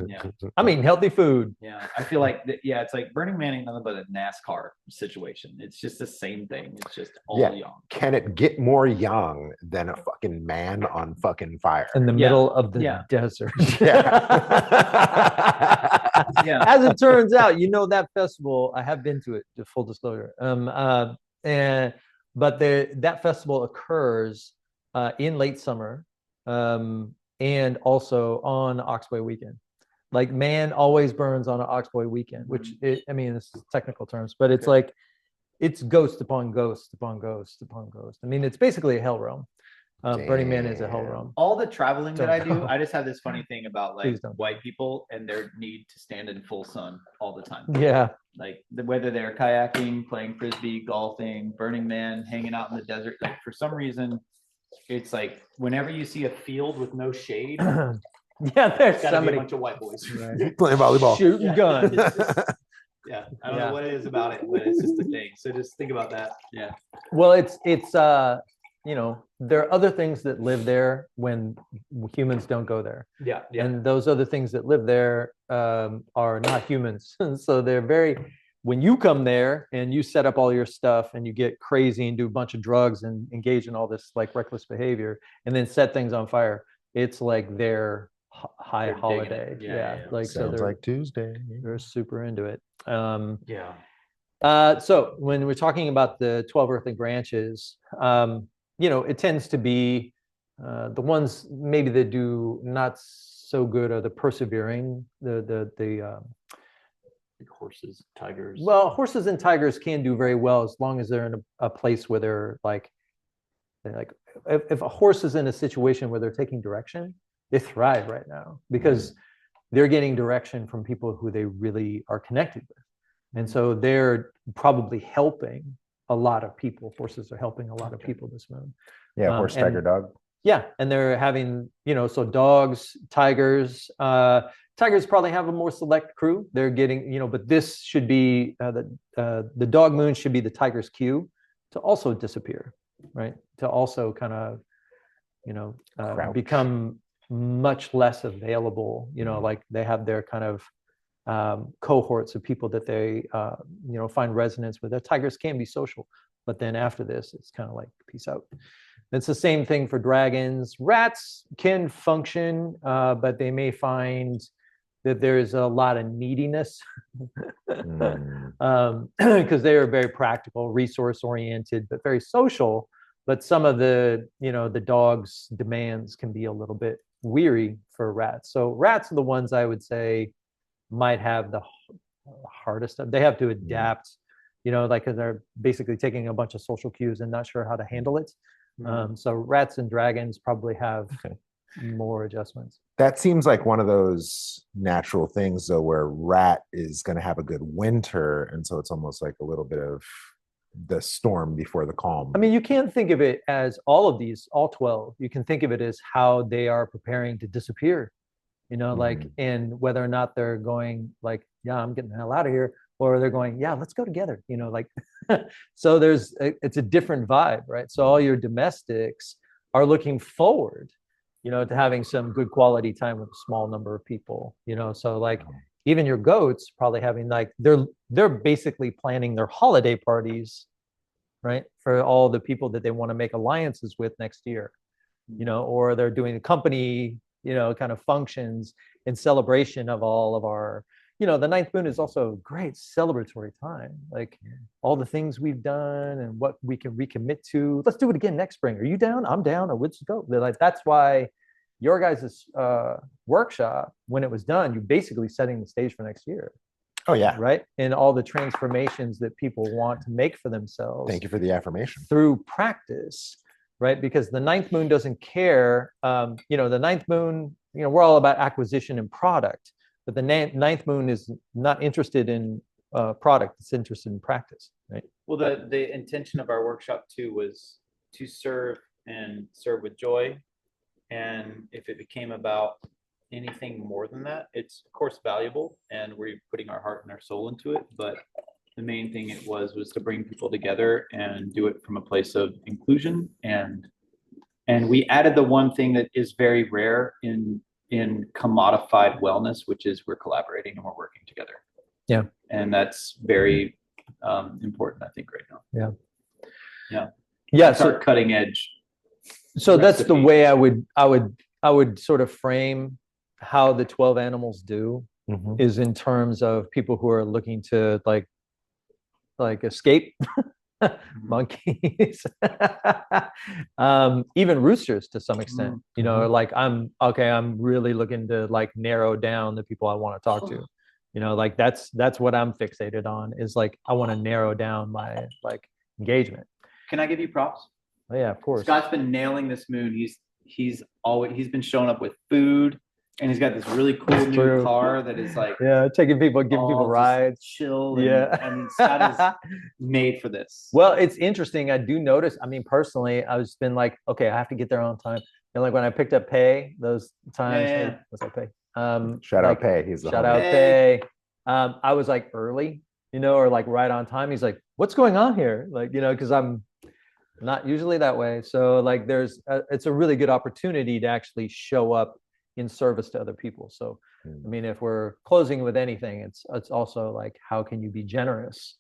[SPEAKER 4] Yeah.
[SPEAKER 1] I'm eating healthy food.
[SPEAKER 4] Yeah, I feel like yeah, it's like Burning Man ain't nothing but a NASCAR situation. It's just the same thing. It's just all
[SPEAKER 2] Yeah.
[SPEAKER 4] young.
[SPEAKER 2] Can it get more young than a fucking man on fucking fire?
[SPEAKER 1] In the middle of the
[SPEAKER 4] Yeah.
[SPEAKER 1] desert.
[SPEAKER 4] Yeah.
[SPEAKER 1] As it turns out, that festival, I have been to it, to full disclosure. But that festival occurs in late summer, and also on Oxbow weekend. Like man always burns on an Oxbow weekend, which it's technical terms, but it's like it's ghost upon ghost upon ghost upon ghost. I mean, it's basically a hell realm. Burning Man is a hell realm.
[SPEAKER 4] All the traveling that I do,
[SPEAKER 1] Don't.
[SPEAKER 4] I just have this funny thing about like
[SPEAKER 1] Please don't.
[SPEAKER 4] white people and their need to stand in full sun all the time.
[SPEAKER 1] Yeah.
[SPEAKER 4] Like whether they're kayaking, playing frisbee, golfing, Burning Man, hanging out in the desert. Like for some reason, it's like whenever you see a field with no shade,
[SPEAKER 1] Yeah, there's
[SPEAKER 4] it's gotta be a
[SPEAKER 1] somebody
[SPEAKER 4] bunch of white boys.
[SPEAKER 2] Playing volleyball.
[SPEAKER 1] shooting
[SPEAKER 4] Yeah.
[SPEAKER 1] guns.
[SPEAKER 4] Yeah, I don't
[SPEAKER 1] Yeah.
[SPEAKER 4] know what it is about it, but it's just a thing. So just think about that. Yeah.
[SPEAKER 1] Well, it's there are other things that live there when humans don't go there.
[SPEAKER 4] Yeah.
[SPEAKER 1] And those other things that live there are not humans. So they're when you come there and you set up all your stuff and you get crazy and do a bunch of drugs and engage in all this like reckless behavior and then set things on fire, it's like their high holiday.
[SPEAKER 4] Yeah.
[SPEAKER 1] Like
[SPEAKER 2] Sounds
[SPEAKER 1] so
[SPEAKER 2] like Tuesday.
[SPEAKER 1] they're super into it.
[SPEAKER 4] Yeah.
[SPEAKER 1] So when we're talking about the 12 earthly branches, it tends to be the ones maybe that do not so good are the persevering,
[SPEAKER 3] Horses, tigers.
[SPEAKER 1] well, horses and tigers can do very well as long as they're in a place where they're like if a horse is in a situation where they're taking direction, they thrive right now because they're getting direction from people who they really are connected with. And so they're probably helping a lot of people. Horses are helping a lot of people this moon.
[SPEAKER 2] Yeah, horse, tiger, dog.
[SPEAKER 1] Yeah, and they're having, so dogs, tigers. Tigers probably have a more select crew. They're getting, but this should be the dog moon should be the tiger's cue to also disappear, right? To also kind of, become much less available. Like they have their kind of cohorts of people that they find resonance with. The tigers can be social, but then after this, it's kind of like peace out. It's the same thing for dragons. Rats can function, but they may find that there's a lot of neediness because they are very practical, resource oriented, but very social. But some of the dog's demands can be a little bit weary for rats. So rats are the ones I would say might have the hardest. They have to adapt, like they're basically taking a bunch of social cues and not sure how to handle it. So rats and dragons probably have more adjustments.
[SPEAKER 2] That seems like one of those natural things, though, where rat is going to have a good winter, and so it's almost like a little bit of the storm before the calm.
[SPEAKER 1] I mean, you can't think of it as all of these, all 12. You can think of it as how they are preparing to disappear, and whether or not they're going like, yeah, I'm getting the hell out of here, or they're going, yeah, let's go together, so it's a different vibe, right? So all your domestics are looking forward, to having some good quality time with a small number of people, so like even your goats probably having like, they're basically planning their holiday parties, right? For all the people that they want to make alliances with next year, or they're doing a company, kind of functions in celebration of all of our, the ninth moon is also a great celebratory time. Like all the things we've done and what we can recommit to. Let's do it again next spring. Are you down? I'm down. Let's go. They're like, that's why your guys' workshop, when it was done, you're basically setting the stage for next year.
[SPEAKER 2] Oh, yeah.
[SPEAKER 1] Right. And all the transformations that people want to make for themselves.
[SPEAKER 2] Thank you for the affirmation.
[SPEAKER 1] Through practice, right? Because the ninth moon doesn't care. The ninth moon, we're all about acquisition and product. But the ninth moon is not interested in product; it's interested in practice, right?
[SPEAKER 4] Well, the intention of our workshop too was to serve and serve with joy, and if it became about
[SPEAKER 3] anything more than that. It's of course valuable, and we're putting our heart and our soul into it. But the main thing it was to bring people together and do it from a place of inclusion. And we added the one thing that is very rare in commodified wellness, which is we're collaborating and we're working together.
[SPEAKER 1] Yeah.
[SPEAKER 3] And that's very important, I think, right now.
[SPEAKER 1] Yeah.
[SPEAKER 3] Yeah.
[SPEAKER 1] Yeah.
[SPEAKER 3] That's our cutting edge.
[SPEAKER 1] So that's the
[SPEAKER 3] recipe.
[SPEAKER 1] way I would sort of frame how the 12 animals do is in terms of people who are looking to like escape monkeys, even roosters to some extent, you know, like I'm really looking to like narrow down the people I want to talk to, you know, like that's what I'm fixated on is like, I want to narrow down my like engagement.
[SPEAKER 4] Can I give you props?
[SPEAKER 1] Oh, yeah, of course.
[SPEAKER 4] Scott's been nailing this moon. He's been showing up with food, and he's got this really cool new
[SPEAKER 1] True.
[SPEAKER 4] car that is like
[SPEAKER 1] giving people rides.
[SPEAKER 4] chill.
[SPEAKER 1] Yeah.
[SPEAKER 4] I mean, Scott is made for this.
[SPEAKER 1] Well, it's interesting. I do notice. I mean, personally, I was been like, okay, I have to get there on time. And like when I picked up Pay, those times,
[SPEAKER 4] Yeah.
[SPEAKER 1] what's that Pay?
[SPEAKER 2] Shout out
[SPEAKER 1] like,
[SPEAKER 2] Pay. He's the
[SPEAKER 1] shout
[SPEAKER 2] homie.
[SPEAKER 1] out Pay. I was like early, you know, or like right on time. He's like, what's going on here? Like, you know, because I'm not usually that way. So like it's a really good opportunity to actually show up in service to other people. So I mean, if we're closing with anything, it's also like, how can you be generous?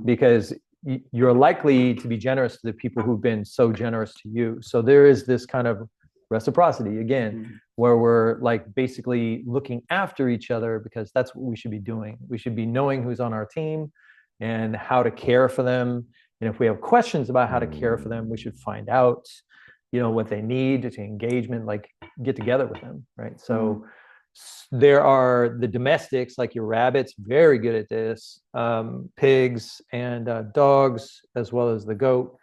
[SPEAKER 1] Because you're likely to be generous to the people who've been so generous to you. So there is this kind of reciprocity again, where we're like basically looking after each other, because that's what we should be doing. We should be knowing who's on our team and how to care for them. And if we have questions about how to care for them, we should find out, you know, what they need to engagement, like get together with them, right? So there are the domestics, like your rabbits, very good at this, pigs and dogs, as well as the goat.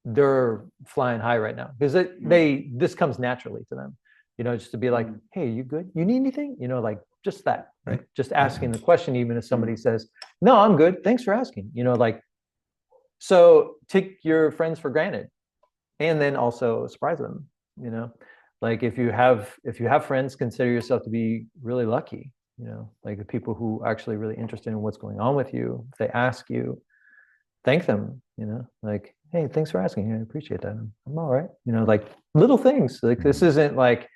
[SPEAKER 1] They're flying high right now because this comes naturally to them, you know, just to be like, hey, you good? You need anything? You know, like just that, right? Just asking the question, even if somebody says, no, I'm good. Thanks for asking, you know, like, so take your friends for granted and then also surprise them, you know, like if you have friends, consider yourself to be really lucky, you know, like the people who are actually really interested in what's going on with you. If they ask you, thank them, you know, like, hey, thanks for asking. I appreciate that. I'm all right. You know, like little things. Like this isn't like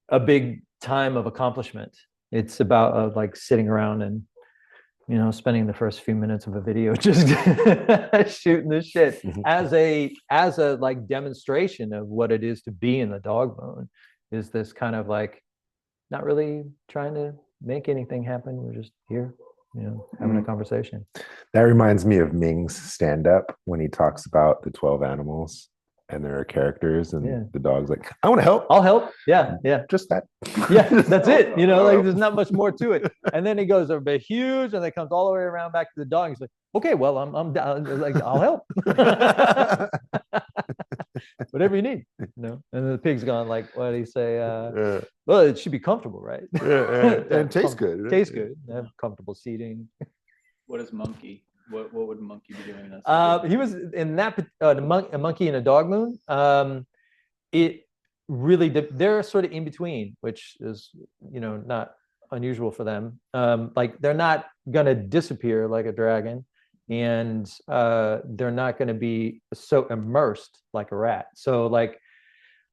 [SPEAKER 1] a big time of accomplishment. It's about like sitting around and, you know, spending the first few minutes of a video just shooting the shit as a like demonstration of what it is to be in the dog moon. Is this kind of like not really trying to make anything happen. We're just here, you know, having a conversation.
[SPEAKER 2] That reminds me of Ming's stand-up when he talks about the 12 animals and there are characters and the dog's like, I want to help.
[SPEAKER 1] I'll help. Yeah.
[SPEAKER 2] Just that.
[SPEAKER 1] Yeah, that's it. You know, like there's not much more to it. And then he goes a bit huge and then comes all the way around back to the dog. He's like, okay, well, I'm down. Like, I'll help. Whatever you need, you know. And the pig's gone like, what do you say? Well, it should be comfortable, right?
[SPEAKER 2] And tastes good.
[SPEAKER 1] Tastes good. Have comfortable seating.
[SPEAKER 3] What is monkey? What would monkey be doing this?
[SPEAKER 1] He was in that a monkey in a dog moon. It really they're sort of in between, which is, you know, not unusual for them. Like they're not gonna disappear like a dragon, and they're not going to be so immersed like a rat. So like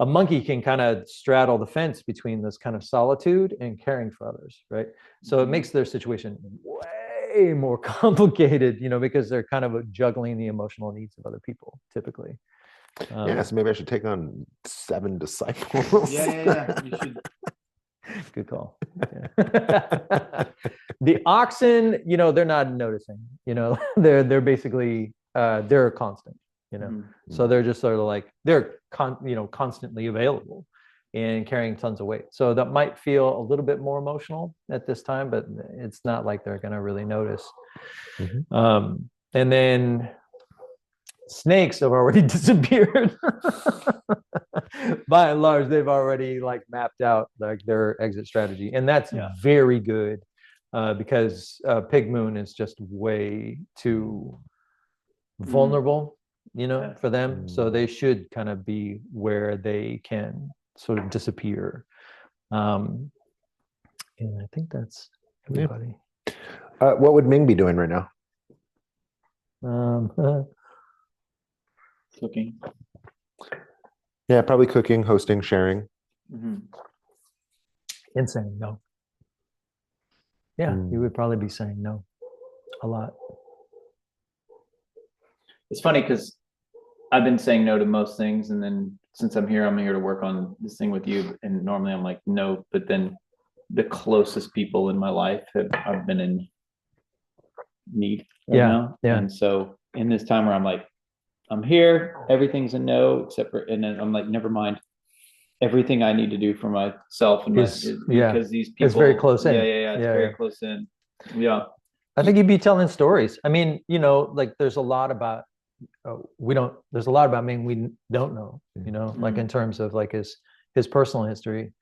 [SPEAKER 1] a monkey can kind of straddle the fence between this kind of solitude and caring for others, right? So it makes their situation way more complicated, you know, because they're kind of juggling the emotional needs of other people typically.
[SPEAKER 2] Yeah, so maybe I should take on 7 disciples.
[SPEAKER 4] Yeah. You should.
[SPEAKER 1] Good call. Yeah. The oxen, you know, they're not noticing, you know, they're basically they're constant, you know. So they're just sort of like they're constantly available and carrying tons of weight. So that might feel a little bit more emotional at this time, but it's not like they're going to really notice. And then snakes have already disappeared. By and large, they've already like mapped out like their exit strategy, and that's very good because Pig Moon is just way too vulnerable, you know, for them. So they should kind of be where they can sort of disappear And I think that's everybody.
[SPEAKER 2] What would Ming be doing right now?
[SPEAKER 4] Cooking.
[SPEAKER 2] Yeah, probably cooking, hosting, sharing.
[SPEAKER 1] And saying no. Yeah, you would probably be saying no a lot.
[SPEAKER 3] It's funny because I've been saying no to most things, and then since I'm here to work on this thing with you. And normally I'm like no, but then the closest people in my life I've been in need right now.
[SPEAKER 1] Yeah.
[SPEAKER 3] And so in this time where I'm like, I'm here, everything's a no except for, and then I'm like, never mind. Everything I need to do for myself and because these people,
[SPEAKER 1] it's very close in.
[SPEAKER 3] It's very close in. Yeah.
[SPEAKER 1] I think you'd be telling stories. I mean, like there's a lot about there's a lot about Ming we don't know, like in terms of like his personal history.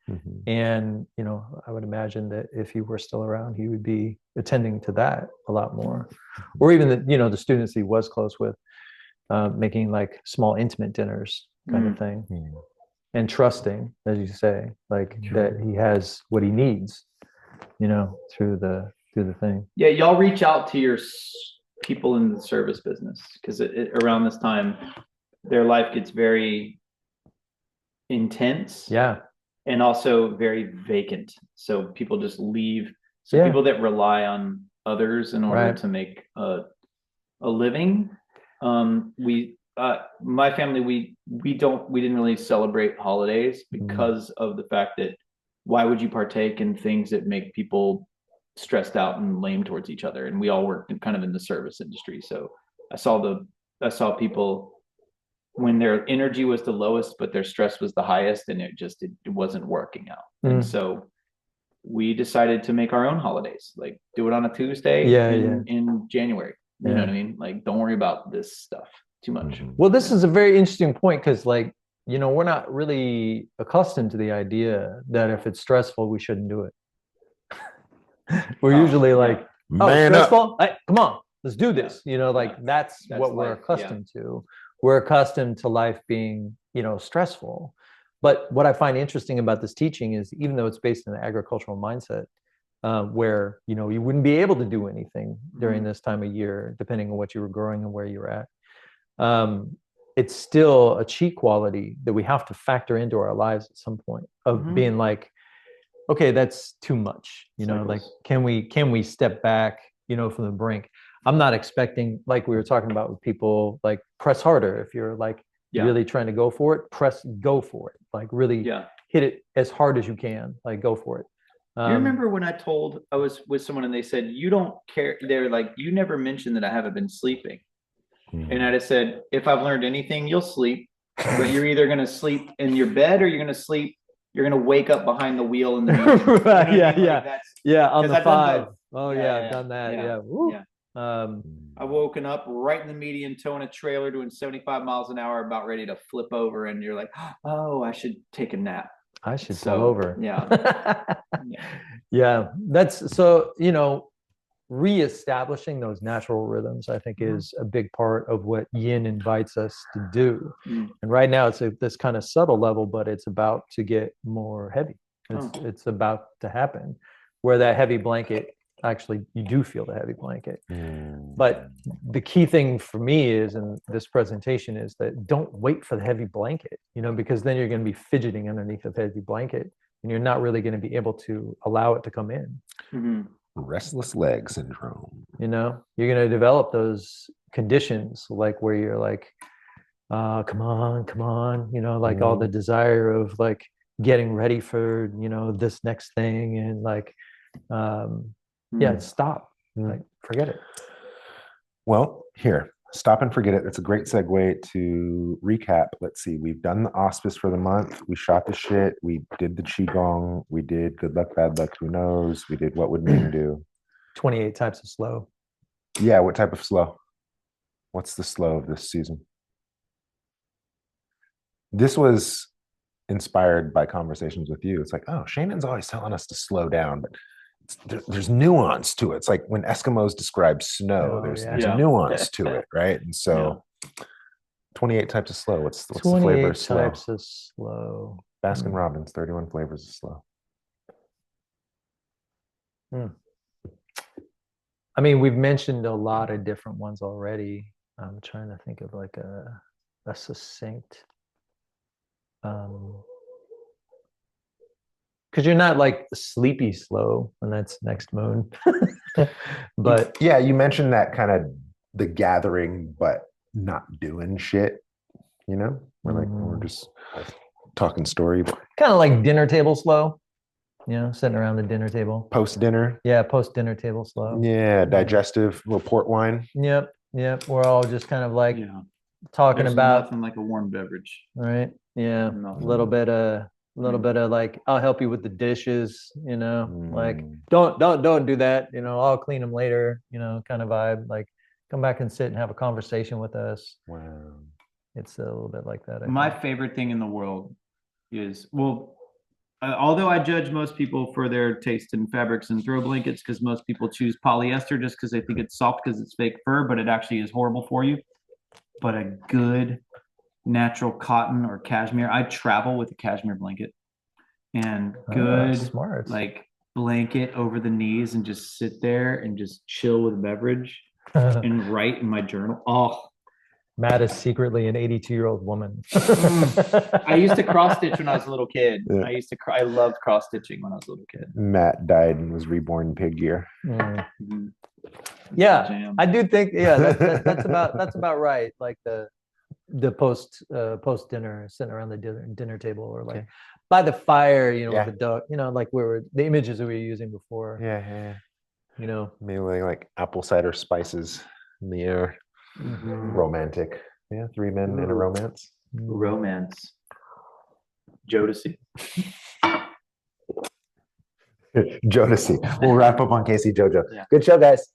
[SPEAKER 1] And, I would imagine that if he were still around, he would be attending to that a lot more. Or even the students he was close with, making like small intimate dinners kind of thing. And trusting, as you say, like that he has what he needs, through the thing.
[SPEAKER 3] Yeah, y'all reach out to your people in the service business because around this time, their life gets very intense.
[SPEAKER 1] Yeah.
[SPEAKER 3] And also very vacant. So people just leave. So people that rely on others in order to make a living. My family, we didn't really celebrate holidays because of the fact that why would you partake in things that make people stressed out and lame towards each other? And we all worked kind of in the service industry. So I saw people when their energy was the lowest, but their stress was the highest, and it wasn't working out. And so we decided to make our own holidays, like do it on a Tuesday in January. You know what I mean? Like, don't worry about this stuff too much.
[SPEAKER 1] Well, this is a very interesting point because like, we're not really accustomed to the idea that if it's stressful, we shouldn't do it. We're usually like, stressful? Come on, let's do this. That's what we're accustomed to. We're accustomed to life being, stressful. But what I find interesting about this teaching is even though it's based in an agricultural mindset, where, you wouldn't be able to do anything during this time of year, depending on what you were growing and where you're at. It's still a chi quality that we have to factor into our lives at some point of being like, okay, that's too much, like, can we step back, from the brink? I'm not expecting, like we were talking about with people, like press harder. If you're like really trying to go for it, go for it. Like really hit it as hard as you can, like go for it.
[SPEAKER 3] Do you remember when I was with someone and they said, you don't care. They're like, you never mentioned that I haven't been sleeping. And I just said, if I've learned anything, you'll sleep, but you're either going to sleep in your bed or you're going to wake up behind the wheel in the meeting.
[SPEAKER 1] On the 5. I've done that.
[SPEAKER 3] I woken up right in the median, towing a trailer, doing 75 miles an hour, about ready to flip over, and you're like, oh, I should take a nap.
[SPEAKER 1] I should pull over.
[SPEAKER 3] Yeah.
[SPEAKER 1] That's so, reestablishing those natural rhythms, I think, is a big part of what yin invites us to do. And right now it's at this kind of subtle level, but it's about to get more heavy. It's about to happen where that heavy blanket, actually, you do feel the heavy blanket. But the key thing for me is, in this presentation, is that don't wait for the heavy blanket, because then you're going to be fidgeting underneath the heavy blanket and you're not really going to be able to allow it to come in.
[SPEAKER 2] Restless leg syndrome.
[SPEAKER 1] You're going to develop those conditions, like where you're like, come on, like all the desire of like getting ready for, this next thing. And like, stop, like, forget it.
[SPEAKER 2] Well, here, stop and forget it. That's a great segue to recap. Let's see. We've done the auspice for the month. We shot the shit. We did the qigong. We did good luck, bad luck, who knows. We did what would Ming do.
[SPEAKER 1] 28 types of slow.
[SPEAKER 2] Yeah, what type of slow? What's the slow of this season? This was inspired by conversations with you. It's like, oh, Shannon's always telling us to slow down, but there's nuance to it. It's like when Eskimos describe snow, there's nuance to it, right? And so 28 types of slow. What's the flavor of slow?
[SPEAKER 1] 28 types of slow.
[SPEAKER 2] Baskin Robbins, 31 flavors of slow.
[SPEAKER 1] I mean, we've mentioned a lot of different ones already. I'm trying to think of like a succinct, because you're not like sleepy slow, and that's next moon. But
[SPEAKER 2] yeah, you mentioned that kind of the gathering, but not doing shit. You know, we're just talking story.
[SPEAKER 1] kind of like dinner table slow. Sitting around the dinner table.
[SPEAKER 2] Post dinner.
[SPEAKER 1] Yeah, post dinner table slow.
[SPEAKER 2] Yeah, digestive, little port wine.
[SPEAKER 1] Yep. We're all just kind of like
[SPEAKER 4] Yeah.
[SPEAKER 1] talking
[SPEAKER 4] There's
[SPEAKER 1] about,
[SPEAKER 4] nothing like a warm beverage.
[SPEAKER 1] right? Yeah, a
[SPEAKER 4] Nothing.
[SPEAKER 1] little bit of like, I'll help you with the dishes. Like
[SPEAKER 2] Mm.
[SPEAKER 1] don't do that. I'll clean them later. Kind of vibe. Like, come back and sit and have a conversation with us.
[SPEAKER 2] Wow.
[SPEAKER 1] It's a little bit like that. I
[SPEAKER 4] My
[SPEAKER 1] think.
[SPEAKER 4] favorite thing in the world is, well, although I judge most people for their taste in fabrics and throw blankets, because most people choose polyester just because they think it's soft because it's fake fur, but it actually is horrible for you. But a good natural cotton or cashmere. I travel with a cashmere blanket, and good
[SPEAKER 1] smart.
[SPEAKER 4] like blanket over the knees, and just sit there and just chill with a beverage and write in my journal. Oh,
[SPEAKER 1] Matt is secretly an 82-year-old woman.
[SPEAKER 4] I used to cross stitch when I was a little kid.
[SPEAKER 2] Yeah.
[SPEAKER 4] I loved cross stitching when I was a little kid.
[SPEAKER 2] Matt died and was reborn in pig year.
[SPEAKER 1] Mm.
[SPEAKER 4] It's
[SPEAKER 1] Yeah,
[SPEAKER 4] a jam.
[SPEAKER 1] I do think, that's about right. Like the post dinner, sitting around the dinner table, or like by the fire,
[SPEAKER 2] Yeah.
[SPEAKER 1] with the dog, like the images that we were using before.
[SPEAKER 2] Yeah. Maybe like apple cider spices in the air. Romantic. Yeah, 3 men in a romance.
[SPEAKER 4] Romance. Jodeci.
[SPEAKER 2] Jodeci. We'll wrap up on Casey Jojo.
[SPEAKER 4] Yeah.
[SPEAKER 2] Good show, guys.